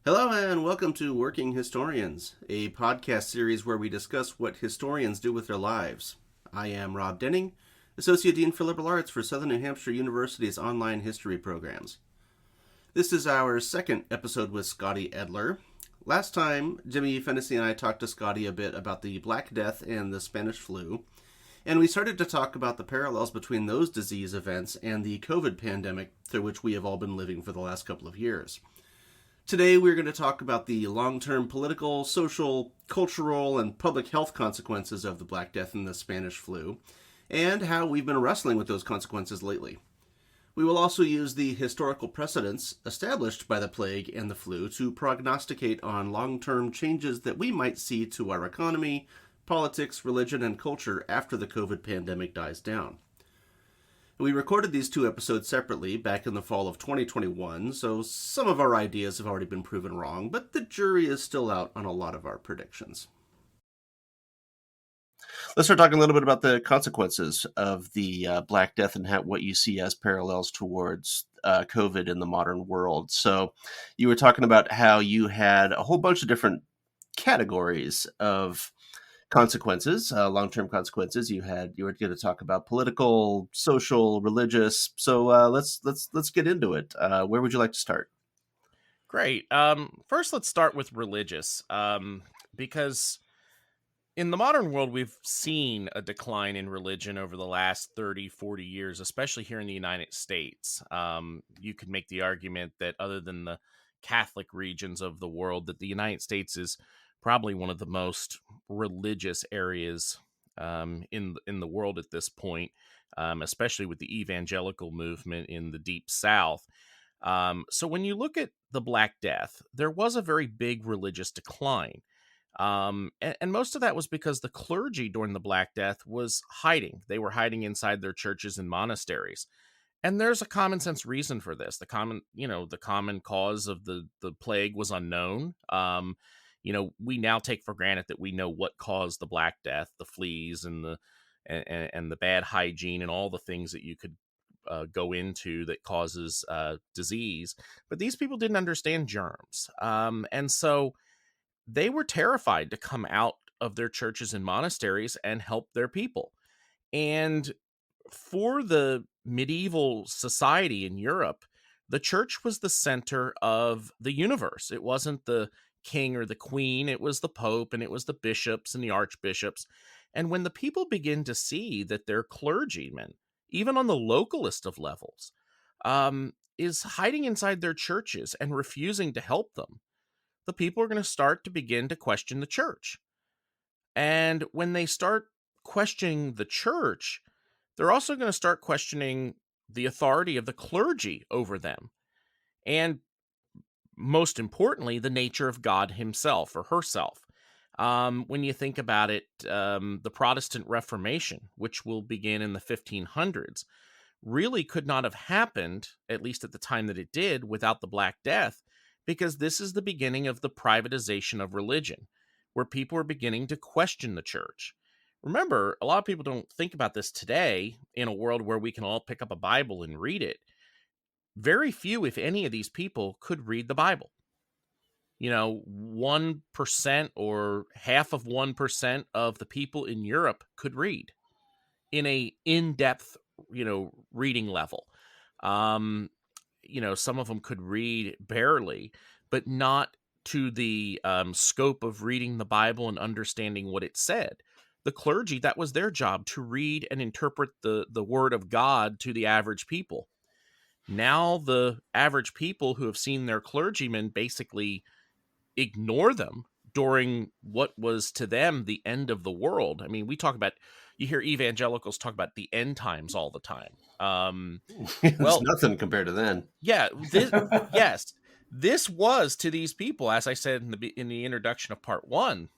Hello and welcome to Working Historians, a podcast series where we discuss what historians do with their lives. I am Rob Denning, Associate Dean for Liberal Arts for Southern New Hampshire University's online history programs. This is our second episode with Scotty Edler. Last time, Jimmy, Fennessy, and I talked to Scotty a bit about the Black Death and the Spanish flu, and we started to talk about the parallels between those disease events and the COVID pandemic through which we have all been living for the last couple of years. Today, we're going to talk about the long-term political, social, cultural, and public health consequences of the Black Death and the Spanish flu, and how we've been wrestling with those consequences lately. We will also use the historical precedents established by the plague and the flu to prognosticate on long-term changes that we might see to our economy, politics, religion, and culture after the COVID pandemic dies down. We recorded these two episodes separately back in the fall of 2021, so some of our ideas have already been proven wrong, but the jury is still out on a lot of our predictions. Let's start talking a little bit about the consequences of the Black Death and what you see as parallels towards COVID in the modern world. So you were talking about how you had a whole bunch of different categories of consequences, long-term consequences. You were going to talk about political, social, religious. So let's get into it. Where would you like to start? Great. First, let's start with religious, because in the modern world, we've seen a decline in religion over the last 30, 40 years, especially here in the United States. You could make the argument that other than the Catholic regions of the world, that the United States is probably one of the most religious areas in the world at this point, especially with the evangelical movement in the Deep South. So when you look at the Black Death, there was a very big religious decline. And most of that was because the clergy during the Black Death was hiding. They were hiding inside their churches and monasteries. And there's a common sense reason for this. The common cause of the plague was unknown. We now take for granted that we know what caused the Black Death, the fleas and the bad hygiene and all the things that you could go into that causes disease. But these people didn't understand germs. And so they were terrified to come out of their churches and monasteries and help their people. And for the medieval society in Europe, the church was the center of the universe. It wasn't the king or the queen, it was the pope, and it was the bishops and the archbishops. And when the people begin to see that their clergymen, even on the localist of levels, is hiding inside their churches and refusing to help them, the people are going to start to begin to question the church. And when they start questioning the church, they're also going to start questioning the authority of the clergy over them. And most importantly, the nature of God himself or herself. When you think about it, the Protestant Reformation, which will begin in the 1500s, really could not have happened, at least at the time that it did, without the Black Death, because this is the beginning of the privatization of religion, where people are beginning to question the church. Remember, a lot of people don't think about this today in a world where we can all pick up a Bible and read it. Very few, if any, of these people could read the Bible. 1% or half of 1% of the people in Europe could read in a in-depth, reading level. Some of them could read barely, but not to the scope of reading the Bible and understanding what it said. The clergy, that was their job, to read and interpret the word of God to the average people. Now the average people who have seen their clergymen basically ignore them during what was to them the end of the world. I mean, you hear evangelicals talk about the end times all the time. It's nothing compared to then. Yeah, yes, this was to these people, as I said in the introduction of part one,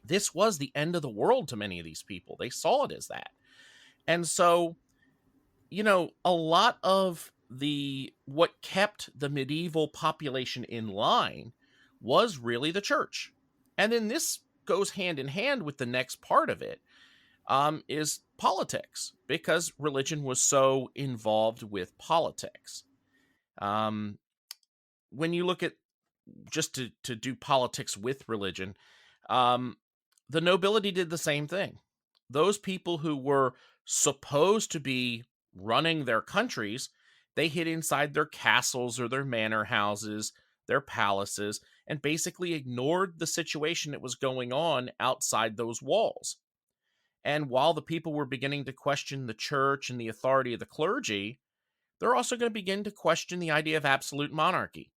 this was the end of the world to many of these people. They saw it as that. And so, a lot of what kept the medieval population in line was really the church. And then this goes hand in hand with the next part of it, is politics, because religion was so involved with politics. When you look at just to do politics with religion, um, the nobility did the same thing. Those people who were supposed to be running their countries, they hid inside their castles or their manor houses, their palaces, and basically ignored the situation that was going on outside those walls. And while the people were beginning to question the church and the authority of the clergy, they're also going to begin to question the idea of absolute monarchy.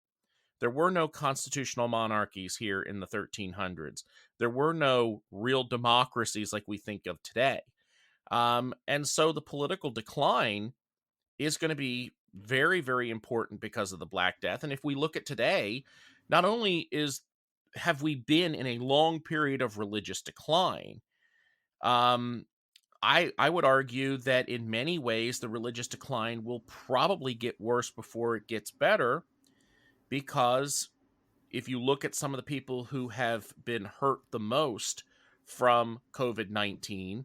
There were no constitutional monarchies here in the 1300s. There were no real democracies like we think of today. And so the political decline is going to be very, very important because of the Black Death. And if we look at today, not only have we been in a long period of religious decline, um, I would argue that in many ways the religious decline will probably get worse before it gets better, because if you look at some of the people who have been hurt the most from COVID-19,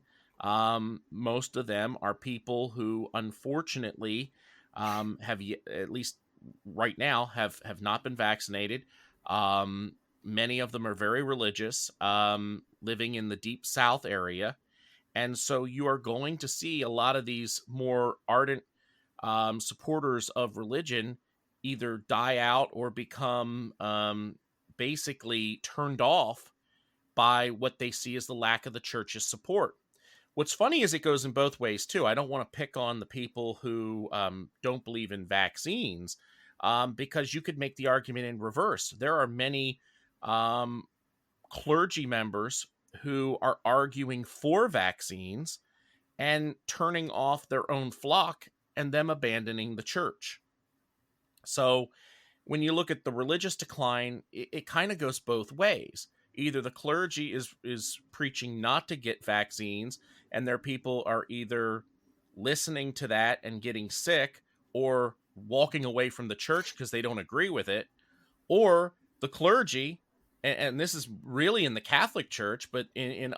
most of them are people who unfortunately at least right now, have not been vaccinated. Many of them are very religious, living in the deep South area. And so you are going to see a lot of these more ardent supporters of religion either die out or become basically turned off by what they see as the lack of the church's support. What's funny is it goes in both ways, too. I don't want to pick on the people who don't believe in vaccines, because you could make the argument in reverse. There are many clergy members who are arguing for vaccines and turning off their own flock and them abandoning the church. So when you look at the religious decline, it kind of goes both ways. Either the clergy is preaching not to get vaccines, and their people are either listening to that and getting sick, or walking away from the church because they don't agree with it, or the clergy, and this is really in the Catholic Church, but in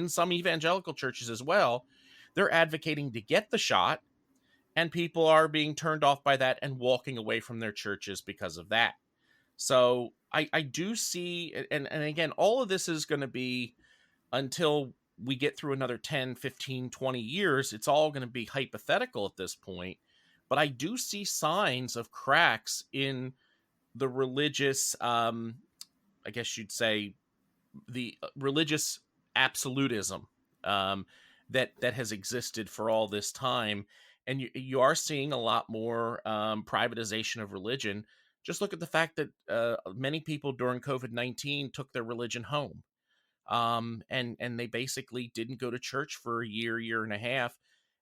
some evangelical churches as well, they're advocating to get the shot, and people are being turned off by that and walking away from their churches because of that. So I do see, and again, all of this is going to be, until we get through another 10, 15, 20 years, it's all going to be hypothetical at this point. But I do see signs of cracks in the religious, I guess you'd say, the religious absolutism that has existed for all this time. And you are seeing a lot more privatization of religion. Just look at the fact that many people during COVID-19 took their religion home. And they basically didn't go to church for a year and a half.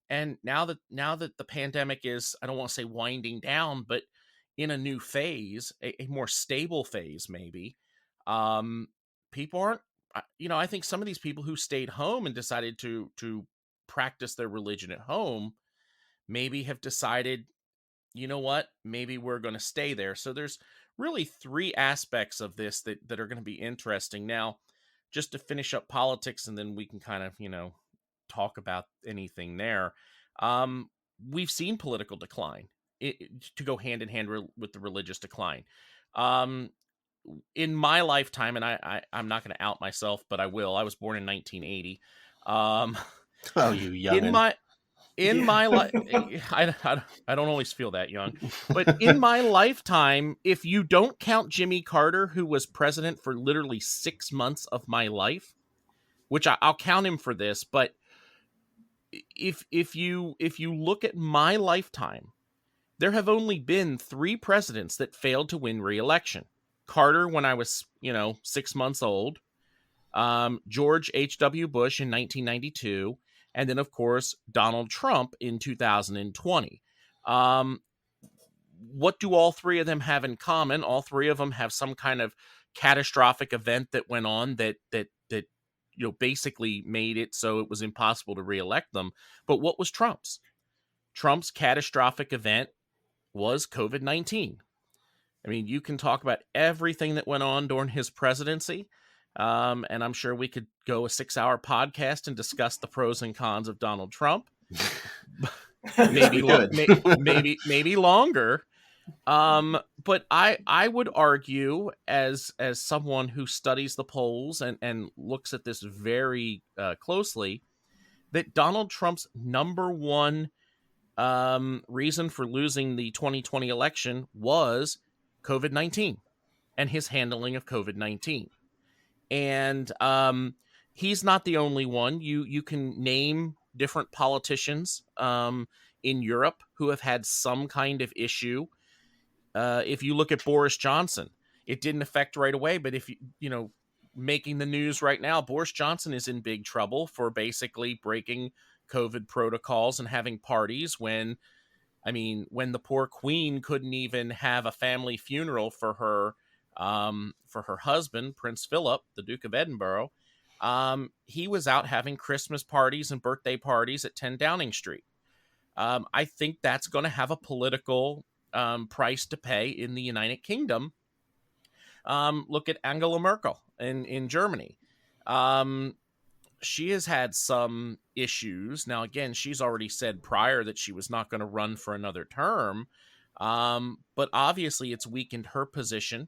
And now that the pandemic is, I don't want to say winding down, but in a new phase, a more stable phase, maybe, people aren't, I think some of these people who stayed home and decided to practice their religion at home maybe have decided, you know what, maybe we're going to stay there. So there's really three aspects of this that are going to be interesting. Now, just to finish up politics, and then we can kind of, talk about anything there. We've seen political decline to go hand in hand with the religious decline. In my lifetime, and I'm not going to out myself, but I will. I was born in 1980. Oh, you youngin'. In my life, I don't always feel that young, but in my lifetime, if you don't count Jimmy Carter, who was president for literally 6 months of my life, which I'll count him for this, but if you look at my lifetime, there have only been 3 presidents that failed to win re-election. Carter, when I was 6 months old, George H.W. Bush in 1992. And then, of course, Donald Trump in 2020. What do all 3 of them have in common? All 3 of them have some kind of catastrophic event that went on that basically made it so it was impossible to reelect them. But what was Trump's? Trump's catastrophic event was COVID-19. I mean, you can talk about everything that went on during his presidency. And I'm sure we could go a 6-hour podcast and discuss the pros and cons of Donald Trump. maybe longer. But I would argue, as someone who studies the polls and looks at this very closely, that Donald Trump's number one reason for losing the 2020 election was COVID-19 and his handling of COVID-19. And he's not the only one. You can name different politicians in Europe who have had some kind of issue. If you look at Boris Johnson, it didn't affect right away, but if making the news right now, Boris Johnson is in big trouble for basically breaking COVID protocols and having parties when the poor queen couldn't even have a family funeral for her husband, Prince Philip, the Duke of Edinburgh. He was out having Christmas parties and birthday parties at 10 Downing Street. I think that's going to have a political price to pay in the United Kingdom. Look at Angela Merkel in Germany. She has had some issues. Now, again, she's already said prior that she was not going to run for another term. But obviously it's weakened her position.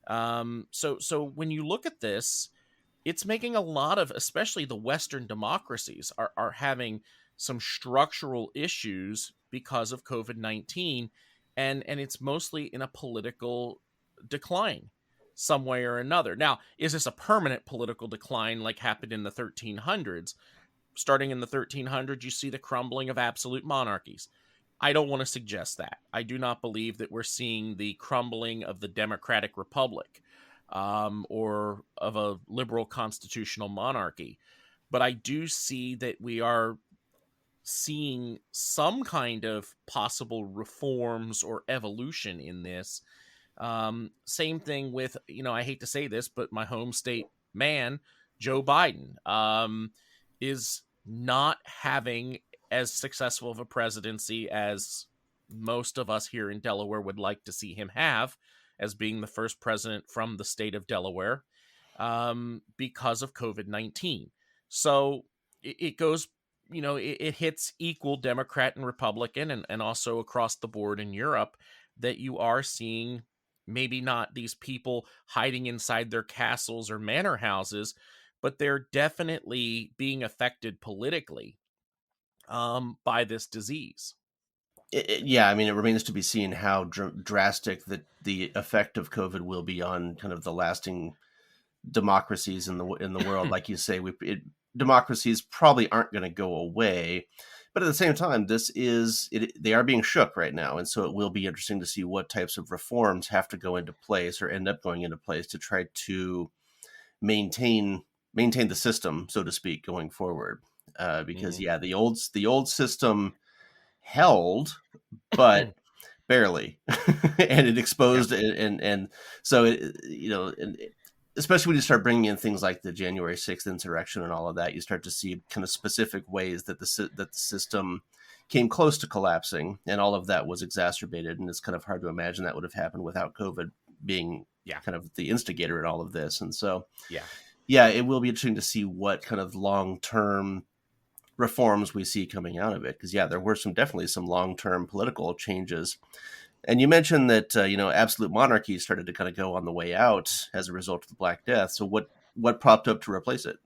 So when you look at this, it's making a lot of, especially the Western democracies, are having some structural issues because of COVID-19, and it's mostly in a political decline some way or another. Now, is this a permanent political decline like happened in the 1300s? Starting in the 1300s, you see the crumbling of absolute monarchies. I don't want to suggest that. I do not believe that we're seeing the crumbling of the democratic republic or of a liberal constitutional monarchy. But I do see that we are seeing some kind of possible reforms or evolution in this. Same thing with, I hate to say this, but my home state man, Joe Biden, is not having as successful of a presidency as most of us here in Delaware would like to see him have, as being the first president from the state of Delaware, because of COVID-19. So it goes, it hits equal Democrat and Republican, and also across the board in Europe, that you are seeing maybe not these people hiding inside their castles or manor houses, but they're definitely being affected politically by this disease. Yeah, I mean, it remains to be seen how drastic the effect of COVID will be on kind of the lasting democracies in the world. Like you say, democracies probably aren't going to go away, but at the same time, they are being shook right now, and so it will be interesting to see what types of reforms have to go into place or end up going into place to try to maintain the system, so to speak, going forward. Because Mhm. yeah, the old system held, but barely, and it Yeah. exposed and so and especially when you start bringing in things like the January 6th insurrection and all of that, you start to see kind of specific ways that the system came close to collapsing, and all of that was exacerbated. And it's kind of hard to imagine that would have happened without COVID being Yeah. kind of the instigator in all of this. And so, Yeah. yeah, it will be interesting to see what kind of long term reforms we see coming out of it, because yeah, there were definitely some long term political changes. And you mentioned that absolute monarchy started to kind of go on the way out as a result of the Black Death. So what propped up to replace it?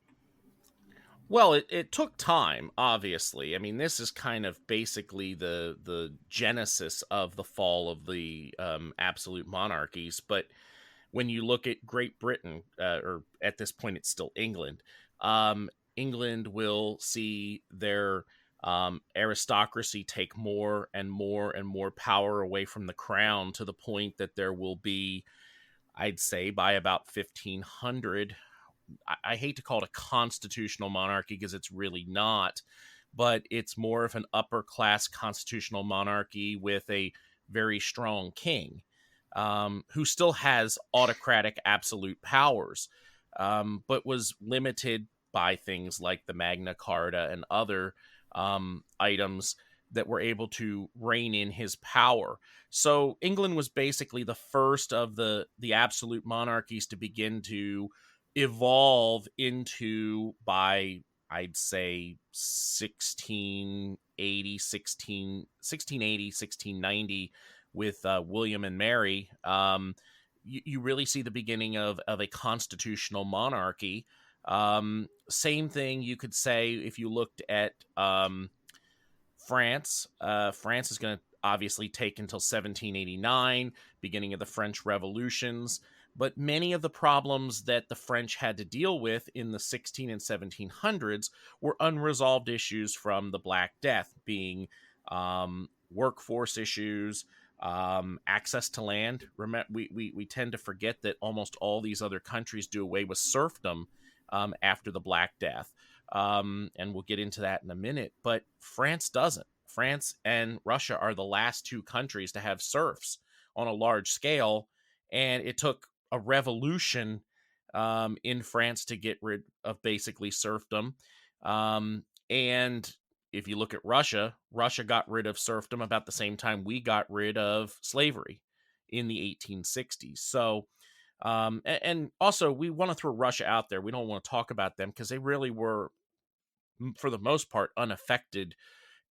Well, it took time, obviously. I mean, this is kind of basically the genesis of the fall of the absolute monarchies. But when you look at Great Britain, or at this point, it's still England, England will see their aristocracy take more and more and more power away from the crown, to the point that there will be, I'd say, by about 1500, I hate to call it a constitutional monarchy because it's really not, but it's more of an upper class constitutional monarchy with a very strong king, who still has autocratic absolute powers, but was limited by things like the Magna Carta and other items that were able to rein in his power. So England was basically the first of the absolute monarchies to begin to evolve into, by I'd say 1680, 1690, with William and Mary, you really see the beginning of a constitutional monarchy. Same thing you could say if you looked at France. France is going to obviously take until 1789, beginning of the French revolutions. But many of the problems that the French had to deal with in the 16 and 1700s were unresolved issues from the Black Death, being workforce issues, access to land. We tend to forget that almost all these other countries do away with serfdom after the Black Death. And we'll get into that in a minute. But France doesn't. France and Russia are the last two countries to have serfs on a large scale. And it took a revolution in France to get rid of basically serfdom. And if you look at Russia, Russia got rid of serfdom about the same time we got rid of slavery in the 1860s. So, and also we want to throw Russia out there. We don't want to talk about them because they really were, for the most part, unaffected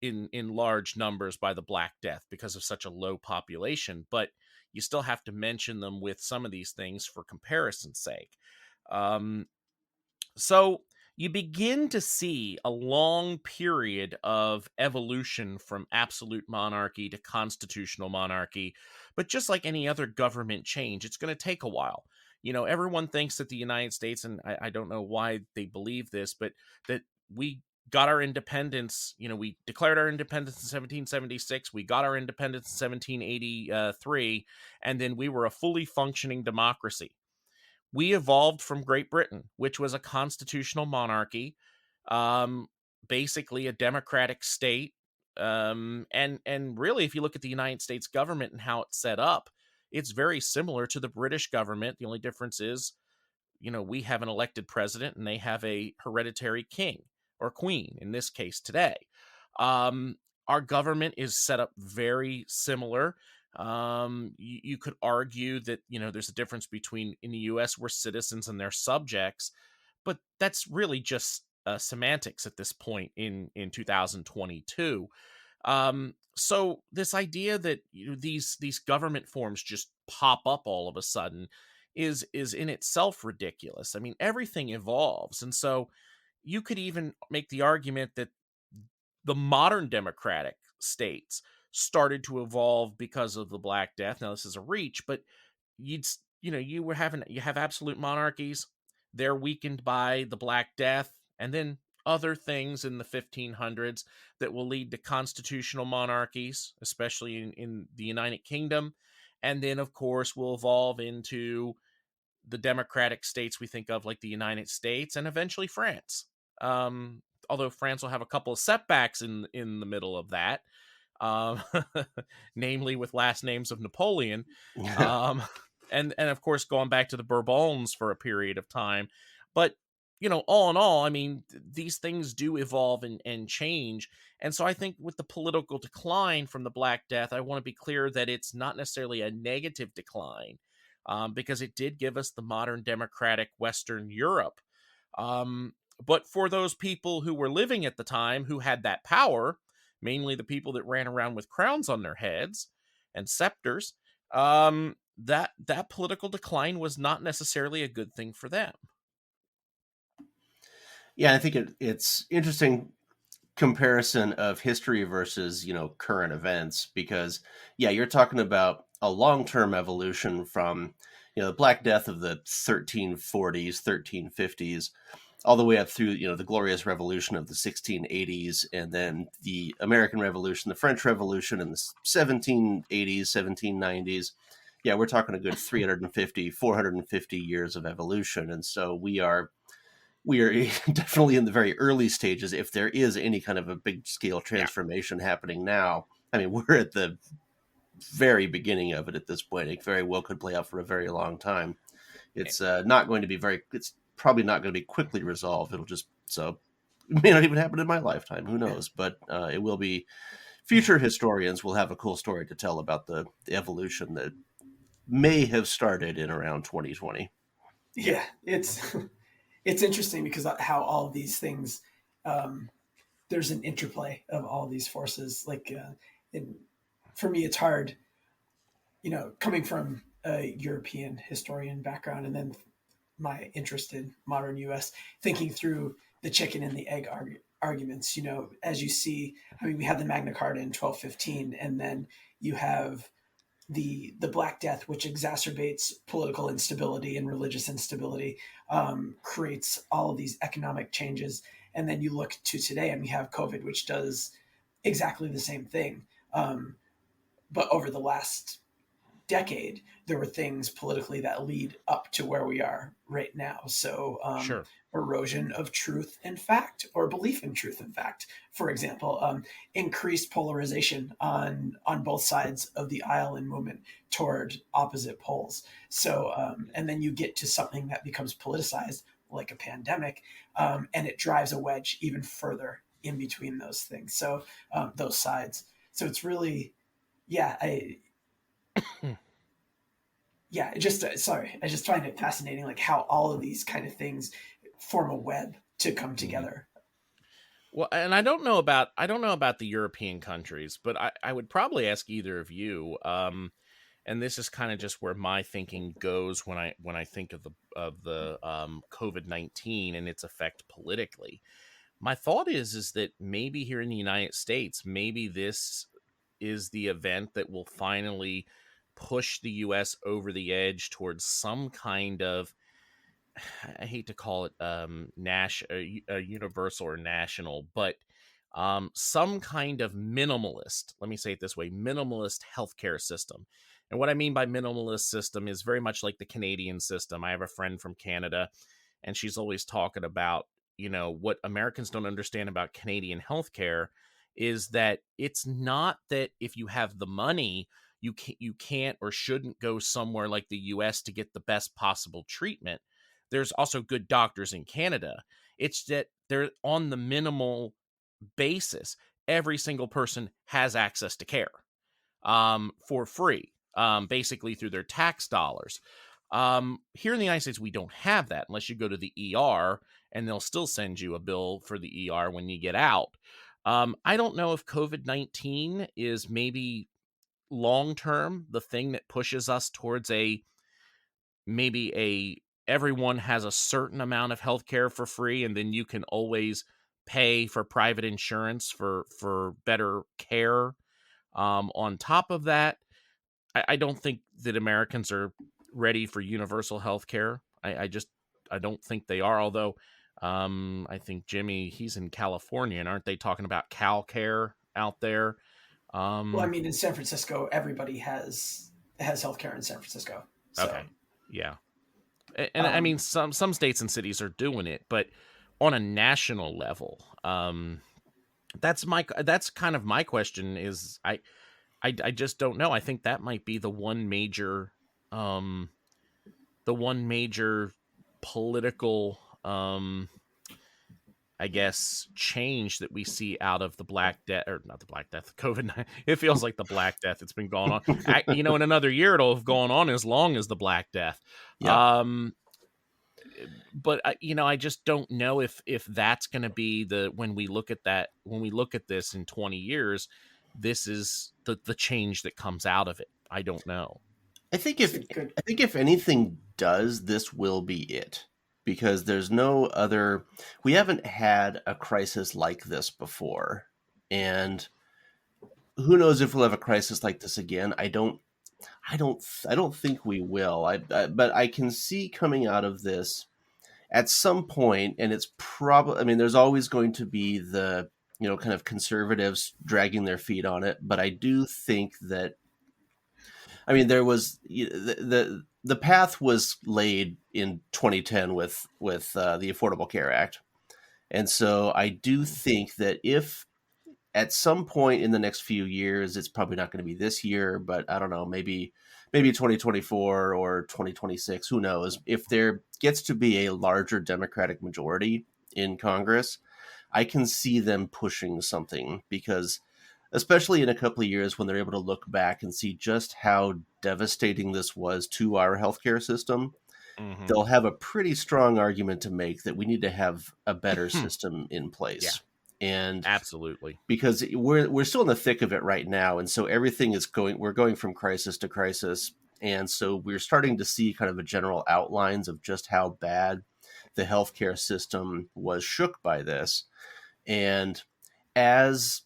in large numbers by the Black Death because of such a low population. But you still have to mention them with some of these things for comparison's sake. So you begin to see a long period of evolution from absolute monarchy to constitutional monarchy. But just like any other government change, it's going to take a while. Everyone thinks that the United States, and I don't know why they believe this, but that we got our independence. We declared our independence in 1776. We got our independence in 1783, and then we were a fully functioning democracy. We evolved from Great Britain, which was a constitutional monarchy, basically a democratic state. And really, if you look at the United States government and how it's set up, it's very similar to the British government. The only difference is, we have an elected president and they have a hereditary king or queen in this case today. Our government is set up very similar. You could argue that, there's a difference between in the US, we're citizens and they're subjects, but that's really just semantics at this point in 2022. So this idea that these government forms just pop up all of a sudden is in itself ridiculous. I mean, everything evolves. And so you could even make the argument that the modern democratic states started to evolve because of the Black Death. Now, this is a reach, but you have absolute monarchies. They're weakened by the Black Death, and then other things in the 1500s that will lead to constitutional monarchies, especially in the United Kingdom. And then, of course, will evolve into the democratic states we think of, like the United States, and eventually France. Although France will have a couple of setbacks in the middle of that, namely with last names of Napoleon, and of course going back to the Bourbons for a period of time. But all in all, I mean, these things do evolve and change. And so I think with the political decline from the Black Death, I want to be clear that it's not necessarily a negative decline, because it did give us the modern democratic Western Europe. But for those people who were living at the time who had that power, mainly the people that ran around with crowns on their heads and scepters, that political decline was not necessarily a good thing for them. Yeah, I think it's interesting comparison of history versus, current events, because you're talking about a long-term evolution from, the Black Death of the 1340s, 1350s, all the way up through, the Glorious Revolution of the 1680s, and then the American Revolution, the French Revolution in the 1780s, 1790s. Yeah, we're talking a good 350, 450 years of evolution. And so we are definitely in the very early stages, if there is any kind of a big scale transformation happening now. I mean, we're at the very beginning of it at this point. It very well could play out for a very long time. It's not going to be it's probably not going to be quickly resolved. It may not even happen in my lifetime. Who knows? But it will be. Future historians will have a cool story to tell about the evolution that may have started in around 2020. Yeah, it's interesting because how all of these things, there's an interplay of all these forces. Like, for me, it's hard coming from a European historian background and then my interest in modern U.S., thinking through the chicken and the egg arguments, as you see, I mean, we had the Magna Carta in 1215, and then you have the Black Death, which exacerbates political instability and religious instability, creates all of these economic changes. And then you look to today, and we have COVID, which does exactly the same thing. But over the last decade, there were things politically that lead up to where we are right now. So Sure. erosion of truth and fact, or belief in truth and fact, for example, increased polarization on both sides of the aisle and movement toward opposite poles. So and then you get to something that becomes politicized, like a pandemic, and it drives a wedge even further in between those things. So those sides. So it's really, yeah, I just find it fascinating, like how all of these kind of things form a web to come together. Well, and I don't know about the European countries, but I would probably ask either of you. And this is kind of just where my thinking goes when I think of the COVID-19 and its effect politically. My thought is that maybe here in the United States, maybe this is the event that will finally push the U.S. over the edge towards some kind of, I hate to call it universal or national, but some kind of minimalist, let me say it this way, minimalist healthcare system. And what I mean by minimalist system is very much like the Canadian system. I have a friend from Canada, and she's always talking about, what Americans don't understand about Canadian healthcare is that it's not that if you have the money, you can't or shouldn't go somewhere like the US to get the best possible treatment. There's also good doctors in Canada. It's that they're on the minimal basis. Every single person has access to care for free, basically through their tax dollars. Here in the United States, we don't have that unless you go to the ER, and they'll still send you a bill for the ER when you get out. I don't know if COVID-19 is maybe long-term the thing that pushes us towards everyone has a certain amount of healthcare for free, and then you can always pay for private insurance for better care. On top of that, I don't think that Americans are ready for universal healthcare. I don't think they are. Although I think Jimmy, he's in California, and aren't they talking about CalCare out there? Well, I mean, in San Francisco, everybody has healthcare in San Francisco. So. Okay, yeah, and I mean, some states and cities are doing it, but on a national level, that's kind of my question. Is I just don't know. I think that might be the one major political I guess change that we see out of the Black Death, or not the Black Death, COVID-19. It feels like the Black Death. It's been going on. In another year, it'll have gone on as long as the Black Death. Yeah. But I just don't know if that's going to be when we look at this in 20 years, this is the change that comes out of it. I don't know. I think if anything does, this will be it. Because there's no other, we haven't had a crisis like this before. And who knows if we'll have a crisis like this again. I don't think we will. But I can see coming out of this at some point, and it's probably, I mean, there's always going to be the, kind of conservatives dragging their feet on it. But I do think that, I mean, there was the path was laid in 2010 with the Affordable Care Act. And so I do think that if at some point in the next few years, it's probably not going to be this year, but I don't know, maybe 2024 or 2026, who knows, if there gets to be a larger Democratic majority in Congress, I can see them pushing something, because especially in a couple of years when they're able to look back and see just how devastating this was to our healthcare system, Mm-hmm. they'll have a pretty strong argument to make that we need to have a better system in place. And Absolutely. because we're still in the thick of it right now, and so everything is we're going from crisis to crisis, and so we're starting to see kind of a general outlines of just how bad the healthcare system was shook by this. And as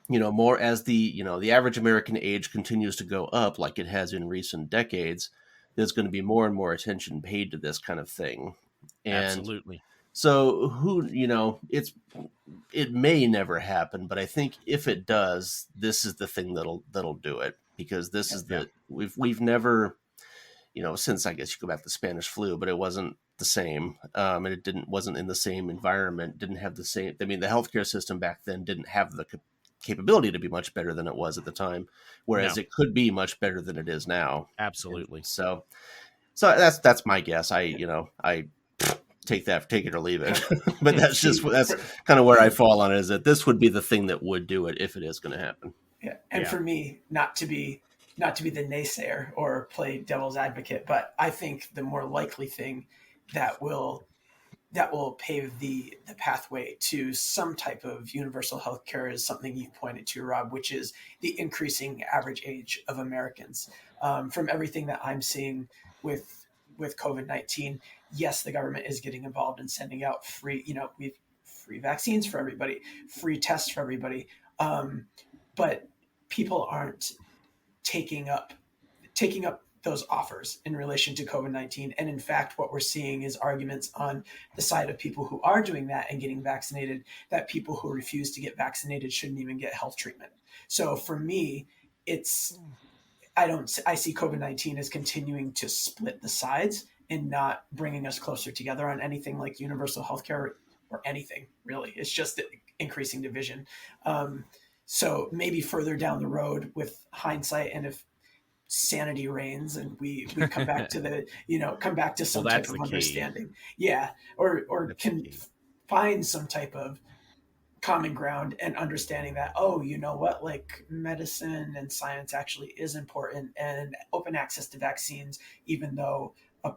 more as the average American age continues to go up, like it has in recent decades, there's going to be more and more attention paid to this kind of thing. And Absolutely. so it may never happen, but I think if it does, this is the thing that'll do it, because this is we've never, since, I guess you go back to the Spanish flu, but it wasn't the same. And it wasn't in the same environment, didn't have the same, I mean, the healthcare system back then didn't have the capability to be much better than it was at the time, whereas No. it could be much better than it is now. Absolutely. And so that's my guess. I take it or leave it. But that's kind of where I fall on it, is that this would be the thing that would do it if it is going to happen. Yeah. And for me, not to be the naysayer or play devil's advocate, but I think the more likely thing that will pave the pathway to some type of universal health care is something you pointed to, Rob, which is the increasing average age of Americans. From everything that I'm seeing with COVID-19, yes, the government is getting involved in sending out free vaccines for everybody, free tests for everybody. But people aren't taking up those offers in relation to COVID-19. And in fact, what we're seeing is arguments on the side of people who are doing that and getting vaccinated, that people who refuse to get vaccinated shouldn't even get health treatment. So for me, I see COVID-19 as continuing to split the sides and not bringing us closer together on anything like universal healthcare or anything, really. It's just increasing division. So maybe further down the road, with hindsight, and if sanity reigns and we come back to some type of understanding, or can find some type of common ground and understanding that, like medicine and science actually is important, and open access to vaccines, even though a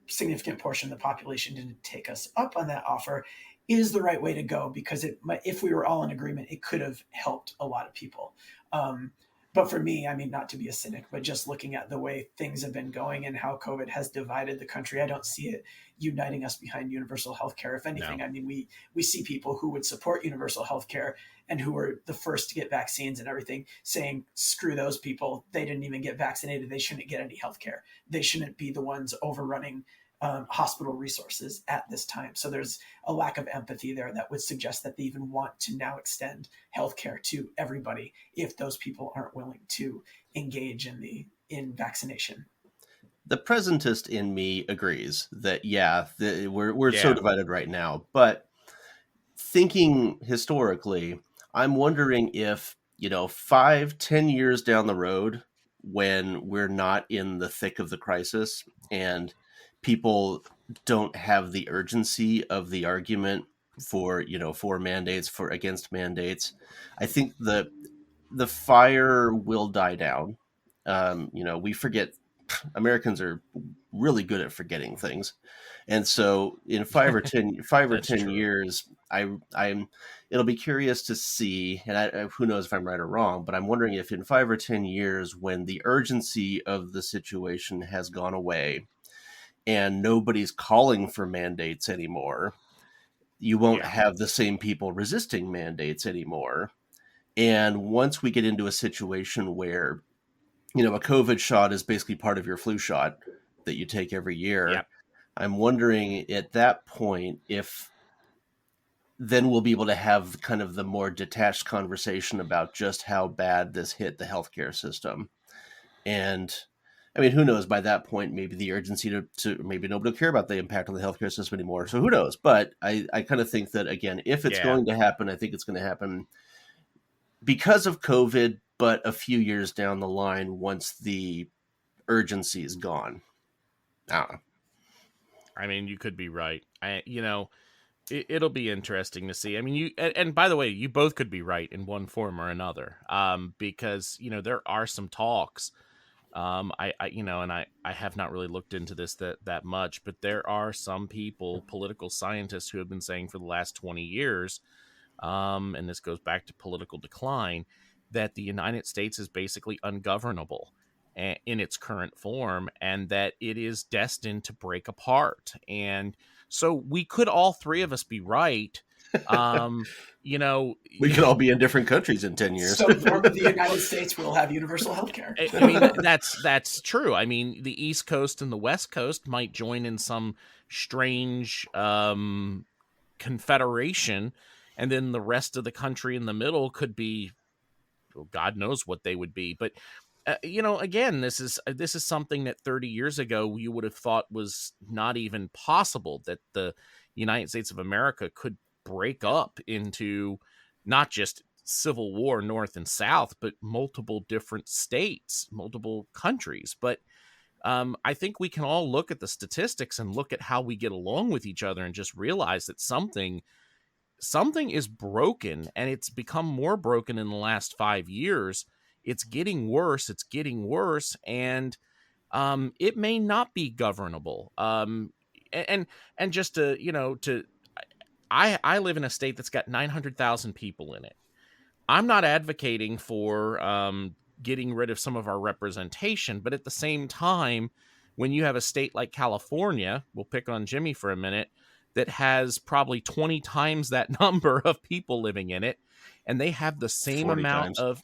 significant portion of the population didn't take us up on that offer, is the right way to go, because if we were all in agreement, it could have helped a lot of people. But for me, I mean, not to be a cynic, but just looking at the way things have been going and how COVID has divided the country, I don't see it uniting us behind universal healthcare. If anything, no. I mean, we see people who would support universal healthcare and who were the first to get vaccines and everything saying, screw those people. They didn't even get vaccinated. They shouldn't get any healthcare. They shouldn't be the ones overrunning hospital resources at this time. So there's a lack of empathy there that would suggest that they even want to now extend healthcare to everybody if those people aren't willing to engage in vaccination. The presentist in me agrees that we're so divided right now. But thinking historically, I'm wondering if 5-10 years down the road, when we're not in the thick of the crisis and people don't have the urgency of the argument for mandates, against mandates, I think the fire will die down. We forget. Americans are really good at forgetting things, and so in 5 or 10 years, it'll be curious to see, and who knows if I'm right or wrong, but I'm wondering if in 5 or 10 years, when the urgency of the situation has gone away and nobody's calling for mandates anymore, you won't have the same people resisting mandates anymore. And once we get into a situation where a COVID shot is basically part of your flu shot that you take every year, Yep. I'm wondering at that point if then we'll be able to have kind of the more detached conversation about just how bad this hit the healthcare system. And I mean, who knows, by that point, maybe the urgency to maybe nobody will care about the impact on the healthcare system anymore. So who knows? But I kind of think that, again, if it's going to happen, I think it's going to happen because of COVID, but a few years down the line, once the urgency is gone. I don't know. I mean, you could be right. It'll be interesting to see. I mean, and by the way, you both could be right in one form or another. Because there are some talks. I have not really looked into this that much, but there are some people, political scientists, who have been saying for the last 20 years and this goes back to political decline, that the United States is basically ungovernable in its current form, and that it is destined to break apart. And so we could all three of us be right. You know, We could all be in different countries in 10 years. So the United States will have universal health care. I mean, that's true. I mean, the East Coast and the West Coast might join in some strange confederation, and then the rest of the country in the middle could be, well, God knows what they would be. But again, this is something that 30 years ago you would have thought was not even possible, that the United States of America could break up into not just civil war north and south, but multiple different states, multiple countries. But I think we can all look at the statistics and look at how we get along with each other and just realize that something is broken, and it's become more broken in the last 5 years. It's getting worse. And it may not be governable. And just to I live in a state that's got 900,000 people in it. I'm not advocating for getting rid of some of our representation, but at the same time, when you have a state like California, we'll pick on Jimmy for a minute, that has probably 20 times that number of people living in it, and they have the same amount of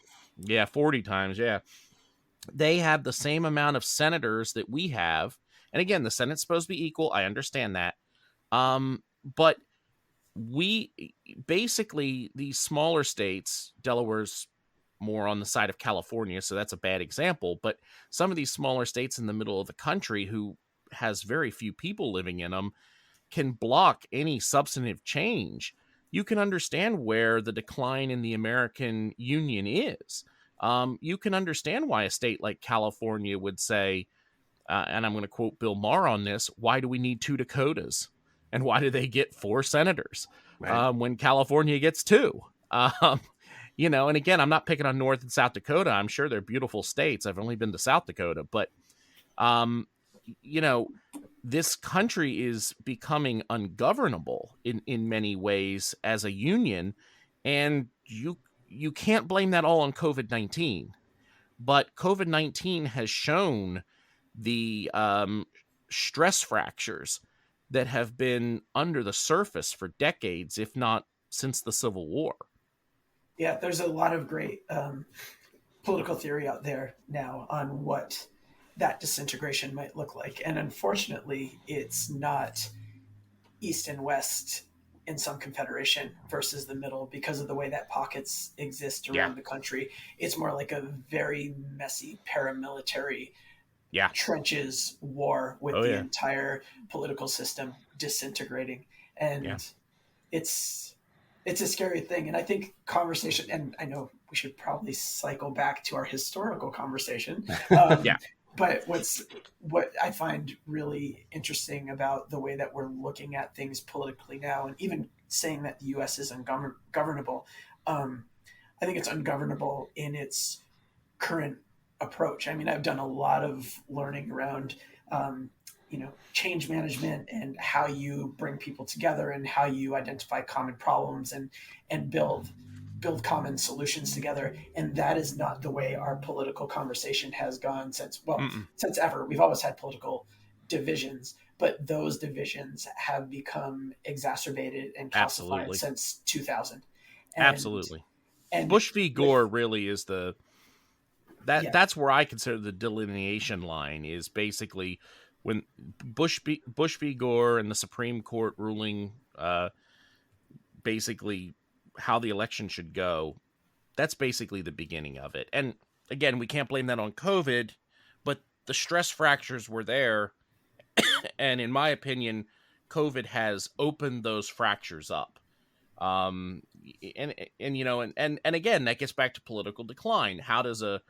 40 times, yeah. They have the same amount of senators that we have. And again, the Senate's supposed to be equal. I understand that. But we basically, these smaller states, Delaware's more on the side of California, so that's a bad example, but some of these smaller states in the middle of the country who has very few people living in them can block any substantive change. You can understand where the decline in the American Union is. You can understand why a state like California would say, and I'm going to quote Bill Maher on this, why do we need 2 Dakotas? And why do they get 4 senators when California gets 2? And again, I'm not picking on North and South Dakota. I'm sure they're beautiful states. I've only been to South Dakota. But, this country is becoming ungovernable in many ways as a union. And you can't blame that all on COVID-19. But COVID-19 has shown the stress fractures that have been under the surface for decades, if not since the Civil War. Yeah, there's a lot of great political theory out there now on what that disintegration might look like. And unfortunately, it's not East and West in some confederation versus the middle because of the way that pockets exist around the country. It's more like a very messy paramilitary trenches war with the entire political system disintegrating. And it's a scary thing. And I think conversation, and I know we should probably cycle back to our historical conversation. But what I find really interesting about the way that we're looking at things politically now, and even saying that the U.S. is ungovernable, I think it's ungovernable in its current approach. I mean, I've done a lot of learning around, change management and how you bring people together and how you identify common problems and build common solutions together. And that is not the way our political conversation has gone since ever. We've always had political divisions, but those divisions have become exacerbated and calcified since 2000. And Bush v. Gore really is that's where I consider the delineation line, is basically when Bush v. Gore and the Supreme Court ruling basically how the election should go. That's basically the beginning of it. And again, we can't blame that on COVID, but the stress fractures were there. And in my opinion, COVID has opened those fractures up. And again, that gets back to political decline. How does a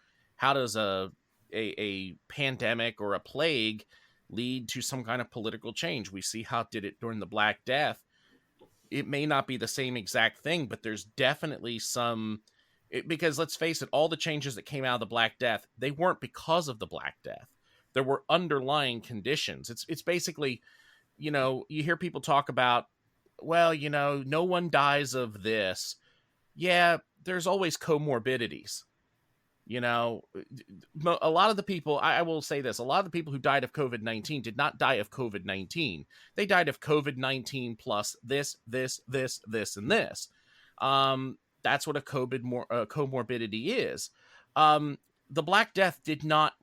pandemic or a plague lead to some kind of political change? We see how it did it during the Black Death. It may not be the same exact thing, but there's definitely because let's face it, all the changes that came out of the Black Death, they weren't because of the Black Death. There were underlying conditions. It's basically, you hear people talk about well, no one dies of this. Yeah, there's always comorbidities. A lot of the people, I will say this, a lot of the people who died of COVID-19 did not die of COVID-19. They died of COVID-19 plus this, and this. That's what a comorbidity is. The Black Death did not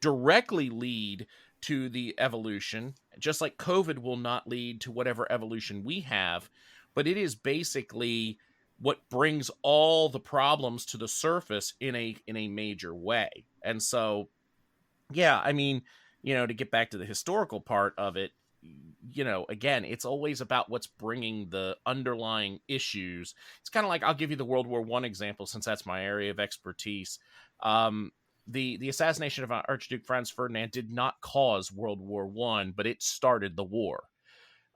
directly lead to the evolution, just like COVID will not lead to whatever evolution we have, but it is basically what brings all the problems to the surface in a major way. And so, yeah, I mean, to get back to the historical part of it, again, it's always about what's bringing the underlying issues. It's kind of like, I'll give you the World War I example, since that's my area of expertise. The assassination of Archduke Franz Ferdinand did not cause World War I, but it started the war.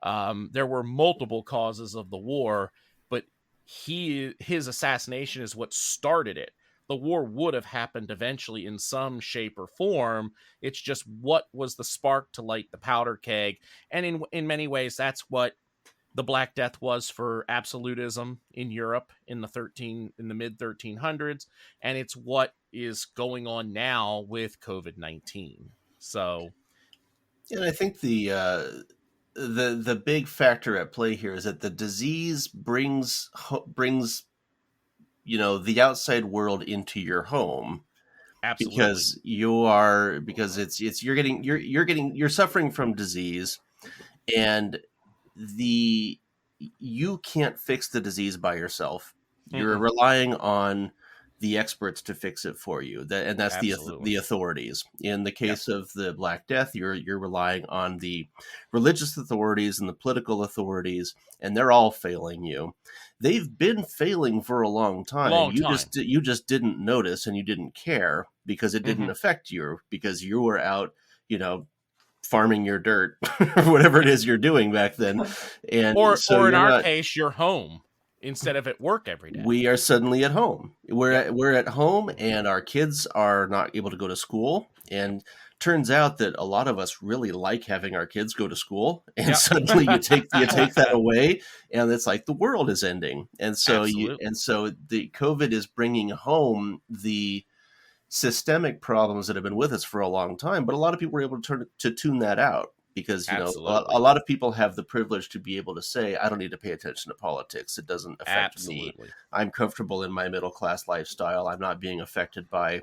There were multiple causes of the war, but his assassination is what started it. The war would have happened eventually in some shape or form. It's just what was the spark to light the powder keg. And in many ways, that's what the Black Death was for absolutism in Europe in the mid 1300s, and it's what is going on now with COVID-19. So, and I think the big factor at play here is that the disease brings the outside world into your home. absolutely. Because you're suffering from disease, and you can't fix the disease by yourself. You're Mm-mm. relying on the experts to fix it for you, and that's Absolutely. the authorities. In the Yep. case of the Black Death, you're relying on the religious authorities and the political authorities, and they're all failing you. They've been failing for a long time. Long You time. just didn't notice, and you didn't care because it didn't Mhm. affect you, because you were out, farming your dirt or whatever it is you're doing back then. And so Or in you're our not, case, you're home instead of at work every day. we are suddenly at home. Yep. We're at home, and our kids are not able to go to school. And turns out that a lot of us really like having our kids go to school. And Yep. suddenly you take that away, and it's like the world is ending. And so Absolutely. the COVID is bringing home the systemic problems that have been with us for a long time. But a lot of people were able to tune that out, because a Absolutely. lot of people have the privilege to be able to say, I don't need to pay attention to politics. It doesn't affect me. Absolutely. I'm comfortable in my middle class lifestyle. I'm not being affected by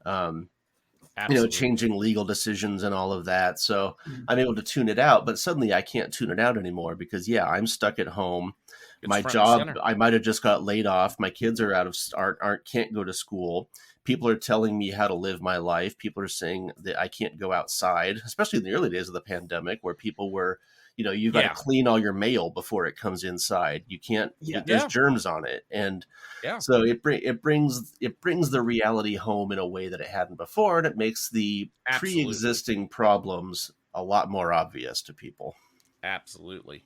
Absolutely. changing legal decisions and all of that. So Mhm. I'm able to tune it out, but suddenly I can't tune it out anymore, because I'm stuck at home. It's My front and job, center. I might have just got laid off. My kids are can't go to school. People are telling me how to live my life. People are saying that I can't go outside, especially in the early days of the pandemic, where people were, you've got to Yeah. clean all your mail before it comes inside. You can't, Yeah. there's Yeah. germs on it. And Yeah. so it brings the reality home in a way that it hadn't before, and it makes the Absolutely. pre-existing problems a lot more obvious to people. Absolutely.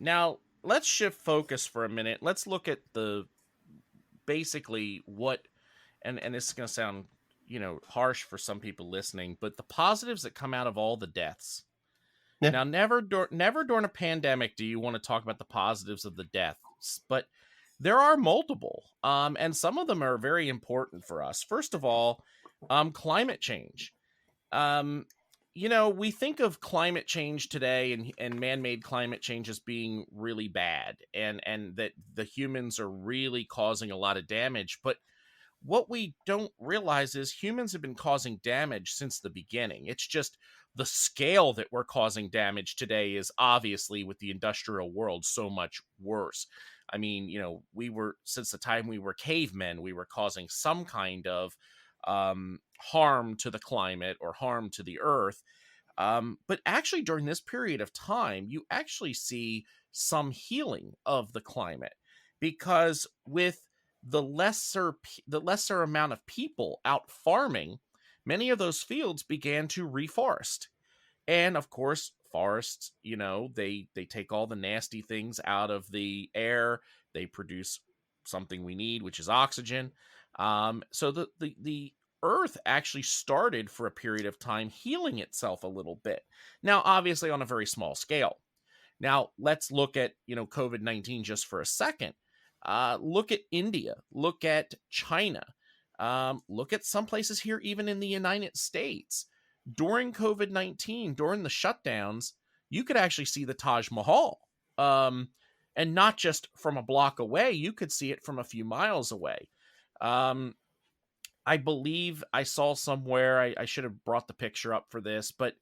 Now let's shift focus for a minute. Let's look at basically what, and this is going to sound, harsh for some people listening, but the positives that come out of all the deaths. Yeah. Now, never during a pandemic do you want to talk about the positives of the deaths, but there are multiple, and some of them are very important for us. First of all, climate change. We think of climate change today and man-made climate change as being really bad, and that the humans are really causing a lot of damage. But what we don't realize is humans have been causing damage since the beginning. It's just the scale that we're causing damage today is obviously, with the industrial world, so much worse. I mean, since the time we were cavemen, we were causing some kind of harm to the climate or harm to the earth. But actually, during this period of time, you actually see some healing of the climate, because with the lesser amount of people out farming, many of those fields began to reforest. And of course, forests, they take all the nasty things out of the air. They produce something we need, which is oxygen. So the earth actually started for a period of time healing itself a little bit. Now, obviously on a very small scale. Now, let's look at, COVID-19 just for a second. Look at India, look at China, look at some places here, even in the United States. During COVID-19, during the shutdowns, you could actually see the Taj Mahal. And not just from a block away, you could see it from a few miles away. I believe I saw somewhere, I should have brought the picture up for this, but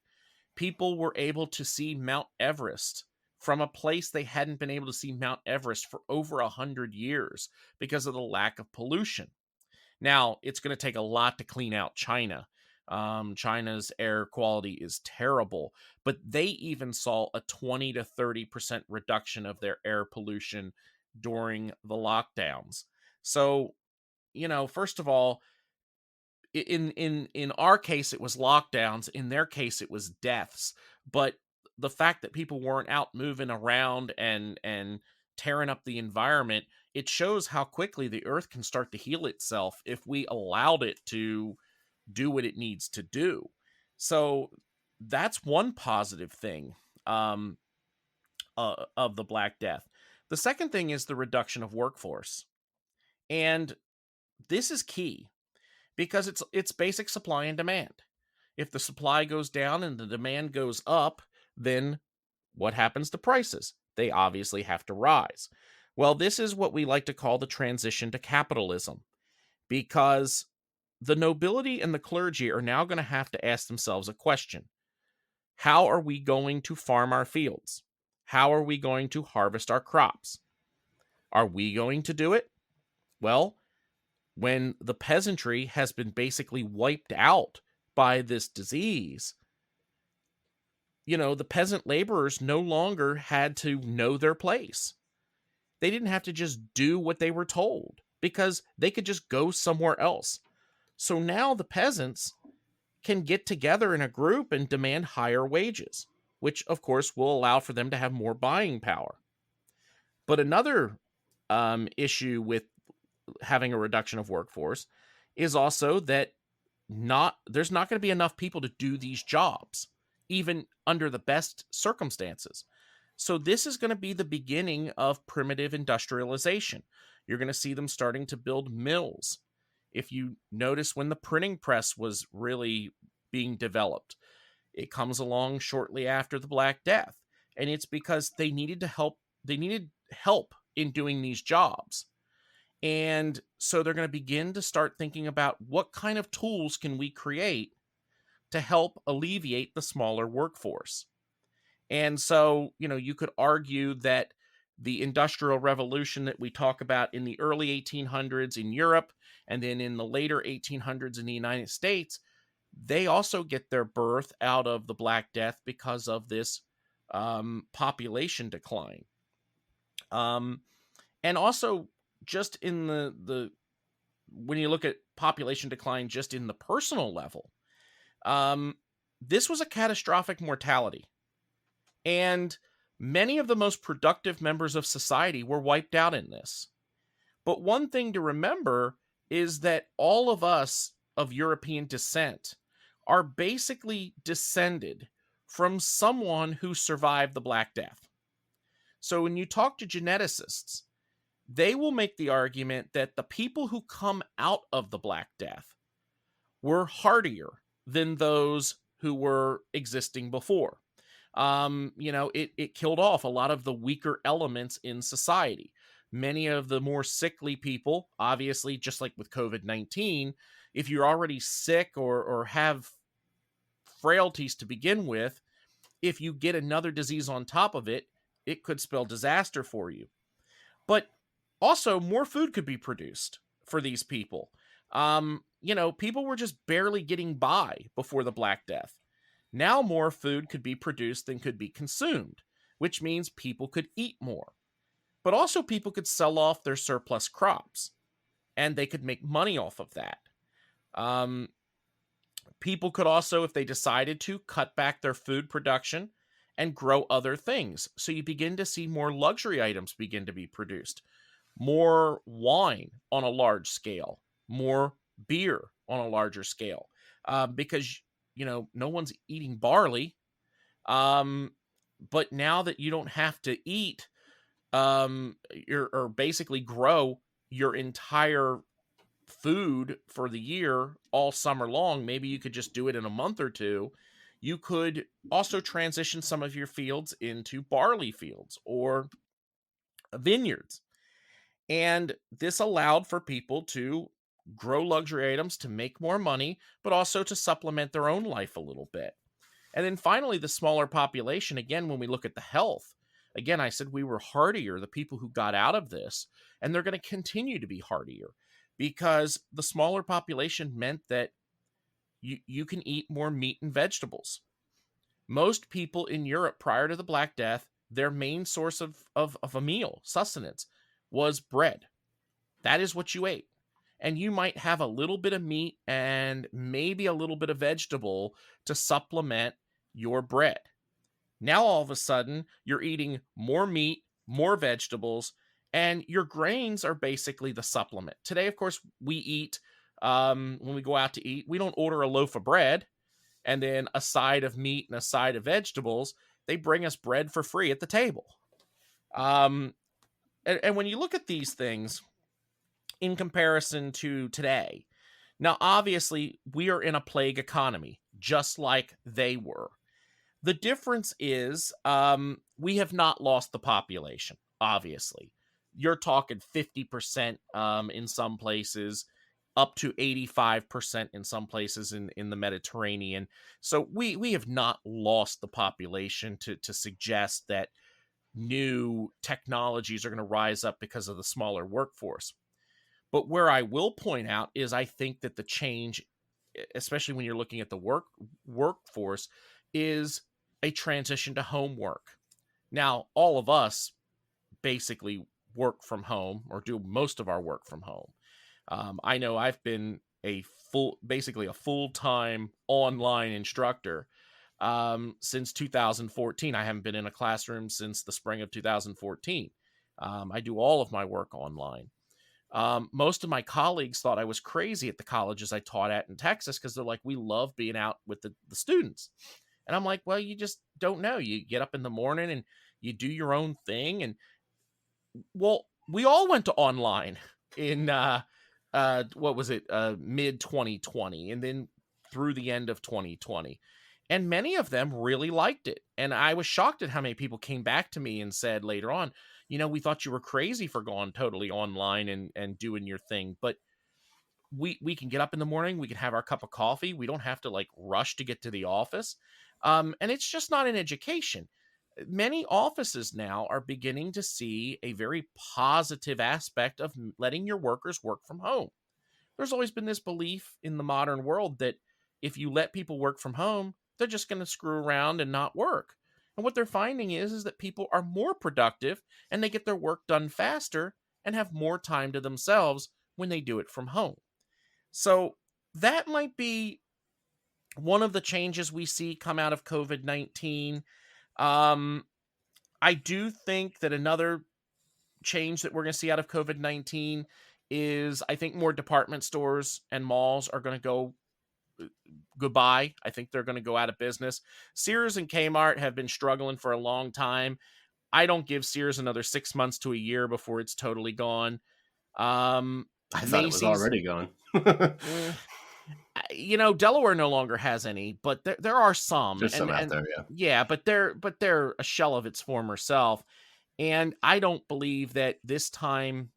people were able to see Mount Everest from a place they hadn't been able to see Mount Everest for over 100 years because of the lack of pollution. Now, it's going to take a lot to clean out China. China's air quality is terrible, but they even saw a 20 to 30% reduction of their air pollution during the lockdowns. So, first of all, in our case it was lockdowns, in their case it was deaths, but the fact that people weren't out moving around and tearing up the environment, it shows how quickly the earth can start to heal itself if we allowed it to do what it needs to do. So that's one positive thing of the Black Death. The second thing is the reduction of workforce, and this is key because it's basic supply and demand. If the supply goes down and the demand goes up, then what happens to prices? They obviously have to rise. Well, this is what we like to call the transition to capitalism, because the nobility and the clergy are now going to have to ask themselves a question. How are we going to farm our fields? How are we going to harvest our crops? Are we going to do it? Well, when the peasantry has been basically wiped out by this disease, the peasant laborers no longer had to know their place. They didn't have to just do what they were told because they could just go somewhere else. So now the peasants can get together in a group and demand higher wages, which of course will allow for them to have more buying power. But another issue with having a reduction of workforce is also that there's not going to be enough people to do these jobs, even under the best circumstances. So this is going to be the beginning of primitive industrialization. You're going to see them starting to build mills. If you notice, when the printing press was really being developed, it comes along shortly after the Black Death. And it's because they needed help in doing these jobs. And so they're going to begin to start thinking about what kind of tools can we create to help alleviate the smaller workforce. And so, you could argue that the Industrial Revolution that we talk about in the early 1800s in Europe and then in the later 1800s in the United States, they also get their birth out of the Black Death because of this population decline. And also, just in the when you look at population decline just in the personal level, this was a catastrophic mortality. And many of the most productive members of society were wiped out in this. But one thing to remember is that all of us of European descent are basically descended from someone who survived the Black Death. So when you talk to geneticists, they will make the argument that the people who come out of the Black Death were hardier than those who were existing before. It killed off a lot of the weaker elements in society. Many of the more sickly people, obviously, just like with COVID-19, if you're already sick or have frailties to begin with, if you get another disease on top of it, it could spell disaster for you. But also, more food could be produced for these people. People were just barely getting by before the Black Death. Now more food could be produced than could be consumed, which means people could eat more. But also people could sell off their surplus crops, and they could make money off of that. People could also, if they decided to, cut back their food production and grow other things. So you begin to see more luxury items begin to be produced. More wine on a large scale, more beer on a larger scale, because no one's eating barley. But now that you don't have to eat or basically grow your entire food for the year all summer long, maybe you could just do it in a month or two. You could also transition some of your fields into barley fields or vineyards. And this allowed for people to grow luxury items to make more money, but also to supplement their own life a little bit. And then finally, the smaller population, again, when we look at the health, again, I said we were hardier, the people who got out of this, and they're going to continue to be hardier because the smaller population meant that you can eat more meat and vegetables. Most people in Europe prior to the Black Death, their main source of a meal, sustenance, was bread. That is what you ate. And you might have a little bit of meat and maybe a little bit of vegetable to supplement your bread. Now, all of a sudden, you're eating more meat, more vegetables, and your grains are basically the supplement. Today, of course, we eat, when we go out to eat, we don't order a loaf of bread and then a side of meat and a side of vegetables. They bring us bread for free at the table. And when you look at these things in comparison to today, now, obviously, we are in a plague economy, just like they were. The difference is we have not lost the population, obviously. You're talking 50% in some places, up to 85% in some places in the Mediterranean. So we have not lost the population to suggest that new technologies are going to rise up because of the smaller workforce. But where I will point out is I think that the change, especially when you're looking at the workforce, is a transition to homework. Now, all of us basically work from home or do most of our work from home. I know I've been basically a full-time online instructor since 2014. I haven't been in a classroom since the spring of 2014. I do all of my work online. Most of my colleagues thought I was crazy at the colleges I taught at in Texas because they're like, we love being out with the students. And I'm like, well, you just don't know. You get up in the morning and you do your own thing. And well, we all went to online in, what was it, mid 2020 and then through the end of 2020. And many of them really liked it. And I was shocked at how many people came back to me and said later on, we thought you were crazy for going totally online and doing your thing. But we can get up in the morning, we can have our cup of coffee. We don't have to like rush to get to the office. And it's just not an education. Many offices now are beginning to see a very positive aspect of letting your workers work from home. There's always been this belief in the modern world that if you let people work from home, they're just going to screw around and not work. And what they're finding is that people are more productive and they get their work done faster and have more time to themselves when they do it from home. So that might be one of the changes we see come out of COVID-19. I do think that another change that we're going to see out of COVID-19 is I think more department stores and malls are going to go goodbye. I think they're going to go out of business. Sears and Kmart have been struggling for a long time. I don't give Sears another 6 months to a year before it's totally gone. I thought it was already gone. Delaware no longer has any, but there are some. There's some out there, yeah. Yeah, but they're a shell of its former self. And I don't believe that this time.